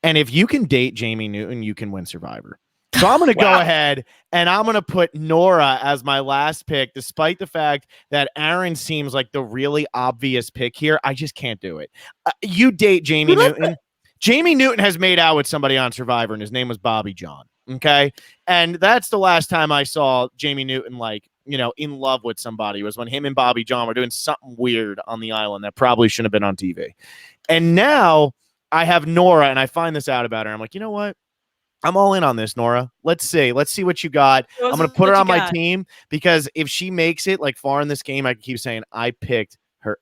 And if you can date Jamie Newton, you can win Survivor. So I'm going to go ahead and I'm going to put Nora as my last pick, despite the fact that Aaron seems like the really obvious pick here. I just can't do it. You date Jamie Newton. Jamie Newton has made out with somebody on Survivor, and his name was Bobby John. Okay. And that's the last time I saw Jamie Newton, like, you know, in love with somebody, was when him and Bobby John were doing something weird on the island that probably shouldn't have been on TV. And now I have Nora, and I find this out about her. I'm like, you know what? I'm all in on this, Nora. Let's see what you got. I'm going to put her on my team because if she makes it like far in this game, I can keep saying I picked her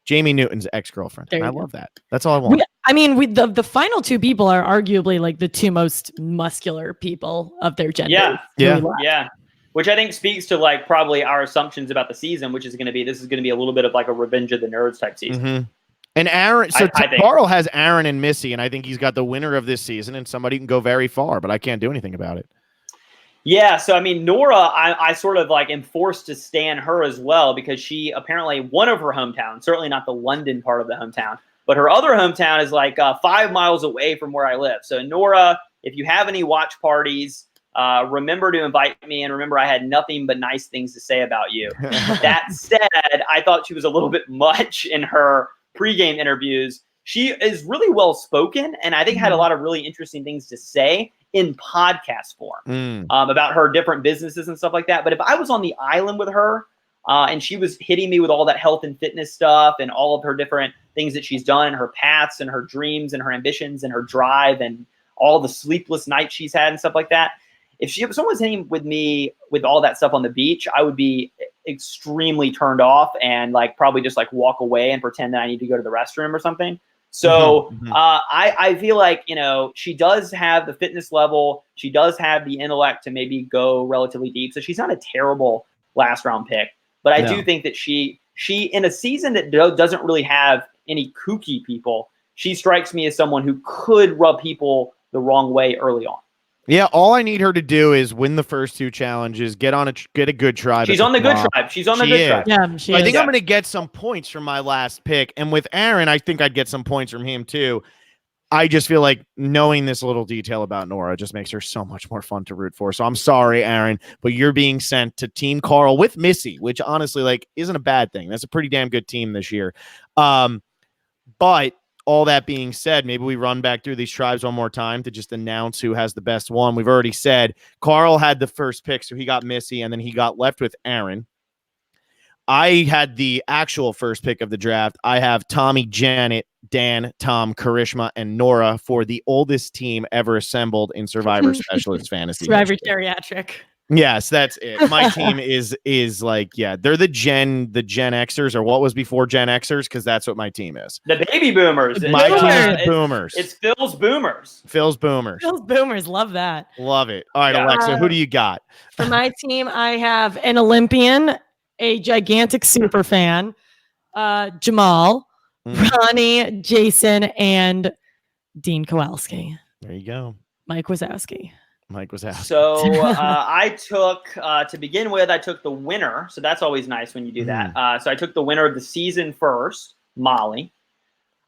Jamie Newton's ex-girlfriend. And I love that. That's all I want. The final two people are arguably like the two most muscular people of their gender. Yeah. Which I think speaks to like probably our assumptions about the season, which is going to be, this is going to be a little bit of like a Revenge of the Nerds type season. And Aaron, so Carl has Aaron and Missy, and I think he's got the winner of this season, and somebody can go very far, but I can't do anything about it. Yeah, so I mean, Nora, I sort of like am forced to stan her as well because she apparently one of her hometown, certainly not the London part of the hometown, but her other hometown is like 5 miles away from where I live. So Nora, if you have any watch parties, remember to invite me, and remember I had nothing but nice things to say about you. That said, I thought she was a little bit much in her pregame interviews. She is really well spoken, and I think had a lot of really interesting things to say in podcast form about her different businesses and stuff like that. But if I was on the island with her and she was hitting me with all that health and fitness stuff and all of her different things that she's done and her paths and her dreams and her ambitions and her drive and all the sleepless nights she's had and stuff like that, if someone was hitting with me with all that stuff on the beach, I would be extremely turned off and like probably just like walk away and pretend that I need to go to the restroom or something. So I feel like, you know, she does have the fitness level. She does have the intellect to maybe go relatively deep. So she's not a terrible last round pick. But I do think that she in a season that doesn't really have any kooky people, she strikes me as someone who could rub people the wrong way early on. Yeah, all I need her to do is win the first two challenges, get a good tribe. She's on the good tribe. She's on the good tribe. Yeah, I think I'm going to get some points from my last pick. And with Aaron, I think I'd get some points from him too. I just feel like knowing this little detail about Nora just makes her so much more fun to root for. So I'm sorry, Aaron, but you're being sent to Team Carl with Missy, which honestly like isn't a bad thing. That's a pretty damn good team this year. But all that being said, maybe we run back through these tribes one more time to just announce who has the best one. We've already said Carl had the first pick, so he got Missy, and then he got left with Aaron. I had the actual first pick of the draft. I have Tommy, Janet, Dan, Tom, Karishma, and Nora for the oldest team ever assembled in Survivor Specialist Fantasy. Survivor Geriatric. Yes, that's it. My team is like, yeah, they're the Gen Xers, or what was before Gen Xers, because that's what my team is. The baby boomers. My team is boomers. It's Phil's boomers. Phil's boomers. Phil's boomers. Love that. Love it. All right, Alexa, who do you got? For my team, I have an Olympian, a gigantic super fan, Jamal, Ronnie, Jason, and Dean Kowalski. There you go. Mike Wazowski. So I took, to begin with, I took the winner. So that's always nice when you do that. So I took the winner of the season first, Molly.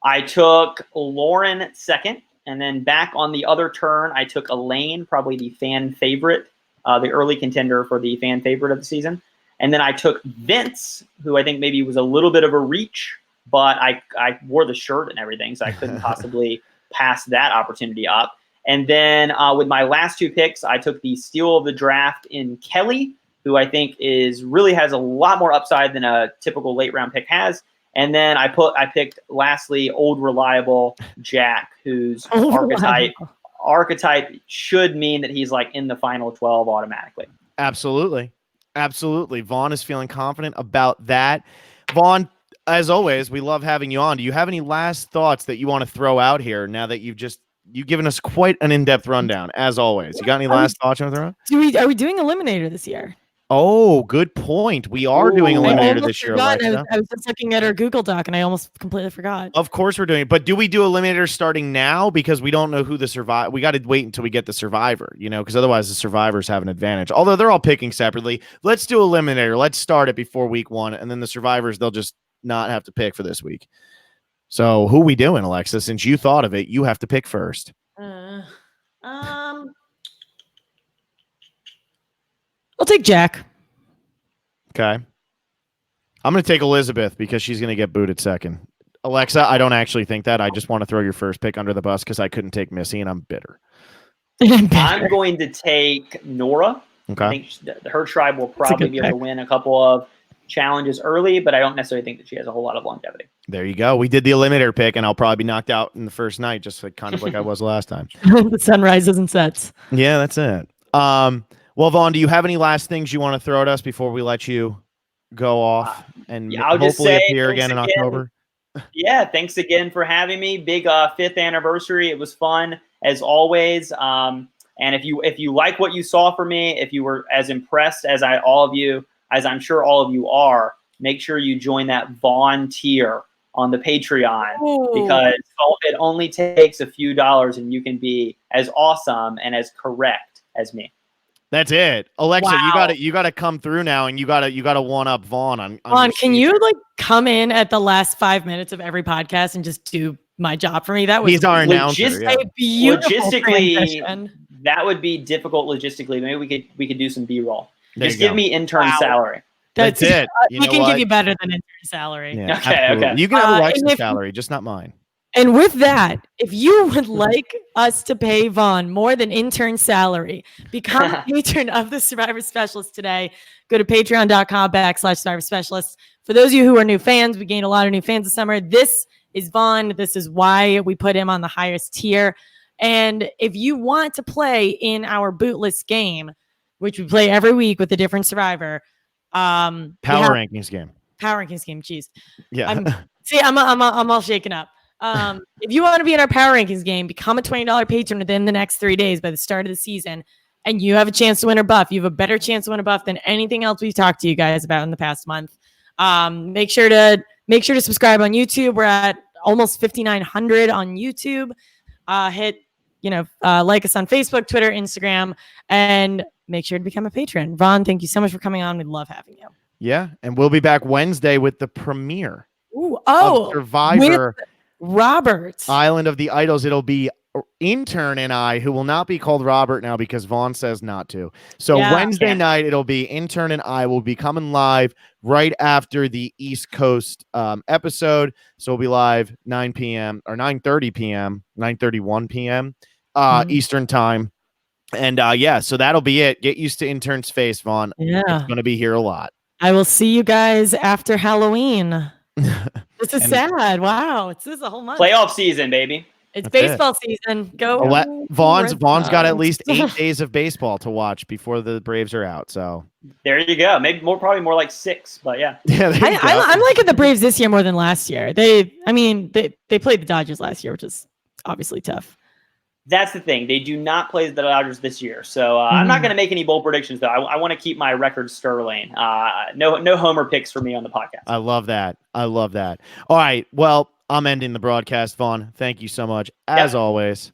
I took Lauren second. And then back on the other turn, I took Elaine, probably the fan favorite, the early contender for the fan favorite of the season. And then I took Vince, who I think maybe was a little bit of a reach, but I wore the shirt and everything, so I couldn't possibly pass that opportunity up. And then with my last two picks, I took the steal of the draft in Kelly, who I think really has a lot more upside than a typical late round pick has. And then I picked lastly old reliable Jack, whose archetype should mean that he's like in the final 12 automatically. Absolutely. Vaughn is feeling confident about that. Vaughn, as always, we love having you on. Do you have any last thoughts that you want to throw out here now that you've given us quite an in-depth rundown, as always? You got any last thoughts you want to throw out? Are we doing Eliminator this year? Oh, good point. We are doing Eliminator this year, Alexa. I was just looking at our Google Doc and I almost completely forgot. Of course we're doing it. But do we do Eliminator starting now? Because we don't know who the survivor. We got to wait until we get the survivor, because otherwise the survivors have an advantage. Although they're all picking separately. Let's do Eliminator. Let's start it before week 1. And then the survivors, they'll just not have to pick for this week. So who we doing, Alexa? Since you thought of it, you have to pick first. I'll take Jack. Okay. I'm going to take Elizabeth because she's going to get booted second. Alexa, I don't actually think that. I just want to throw your first pick under the bus because I couldn't take Missy, and I'm bitter. I'm going to take Nora. Okay. I think her tribe will probably be able to win a couple of challenges early, but I don't necessarily think that she has a whole lot of longevity. There you go. We did the Eliminator pick, and I'll probably be knocked out in the first night, just kind of like I was last time. The sun rises and sets. Yeah, that's it. Well, Vaughn, do you have any last things you want to throw at us before we let you go off and hopefully appear again in October? Yeah, thanks again for having me. Big 5th anniversary. It was fun as always. And if you like what you saw from me, if you were as impressed as I'm sure all of you are, make sure you join that Vaughn tier on the Patreon. Ooh. Because it only takes a few dollars and you can be as awesome and as correct as me. That's it. Alexa, wow. you got to come through now, and you got to one up Vaughn on Vaughn, can you come in at the last 5 minutes of every podcast and just do my job for me? That was He's our announcer. Yeah. Logistically, that would be difficult logistically. Maybe we could do some B-roll. Just give me intern salary. That's it. We can give you better than intern salary. Yeah, okay. You can have Alexa's salary, just not mine. And with that, if you would like us to pay Vaughn more than intern salary, become a patron of the Survivor Specialist today. Go to patreon.com/Survivor Specialist. For those of you who are new fans, we gained a lot of new fans this summer. This is Vaughn. This is why we put him on the highest tier. And if you want to play in our bootless game, which we play every week with a different survivor, Power rankings game. Jeez. Yeah. I'm all shaken up. If you want to be in our power rankings game, become a $20 patron within the next 3 days by the start of the season, and you have a chance to win a buff. You have a better chance to win a buff than anything else we've talked to you guys about in the past month. Make sure to subscribe on YouTube. We're at almost 5,900 on YouTube. Hit like us on Facebook, Twitter, Instagram, and make sure to become a patron. Vaughn, thank you so much for coming on. We love having you. Yeah, and we'll be back Wednesday with the premiere. Of Survivor. Robert. Island of the Idols. It'll be intern and I, who will not be called Robert now because Vaughn says not to. So Wednesday night, it'll be intern and I will be coming live right after the East Coast episode. So we'll be live 9 p.m. or 9:30 p.m., 9:31 p.m. Eastern time. And so that'll be it. Get used to intern's face, Vaughn. Yeah. It's going to be here a lot. I will see you guys after Halloween. This is sad. Wow. This is a whole month. Playoff season, baby. It's baseball season. Go. Vaughn's got at least 8 days of baseball to watch before the Braves are out. So there you go. Maybe probably more like 6, but yeah. I'm liking the Braves this year more than last year. They played the Dodgers last year, which is obviously tough. That's the thing. They do not play the Dodgers this year. So I'm not going to make any bold predictions, though. I want to keep my record sterling. No homer picks for me on the podcast. I love that. All right. Well, I'm ending the broadcast, Vaughn. Thank you so much, as always.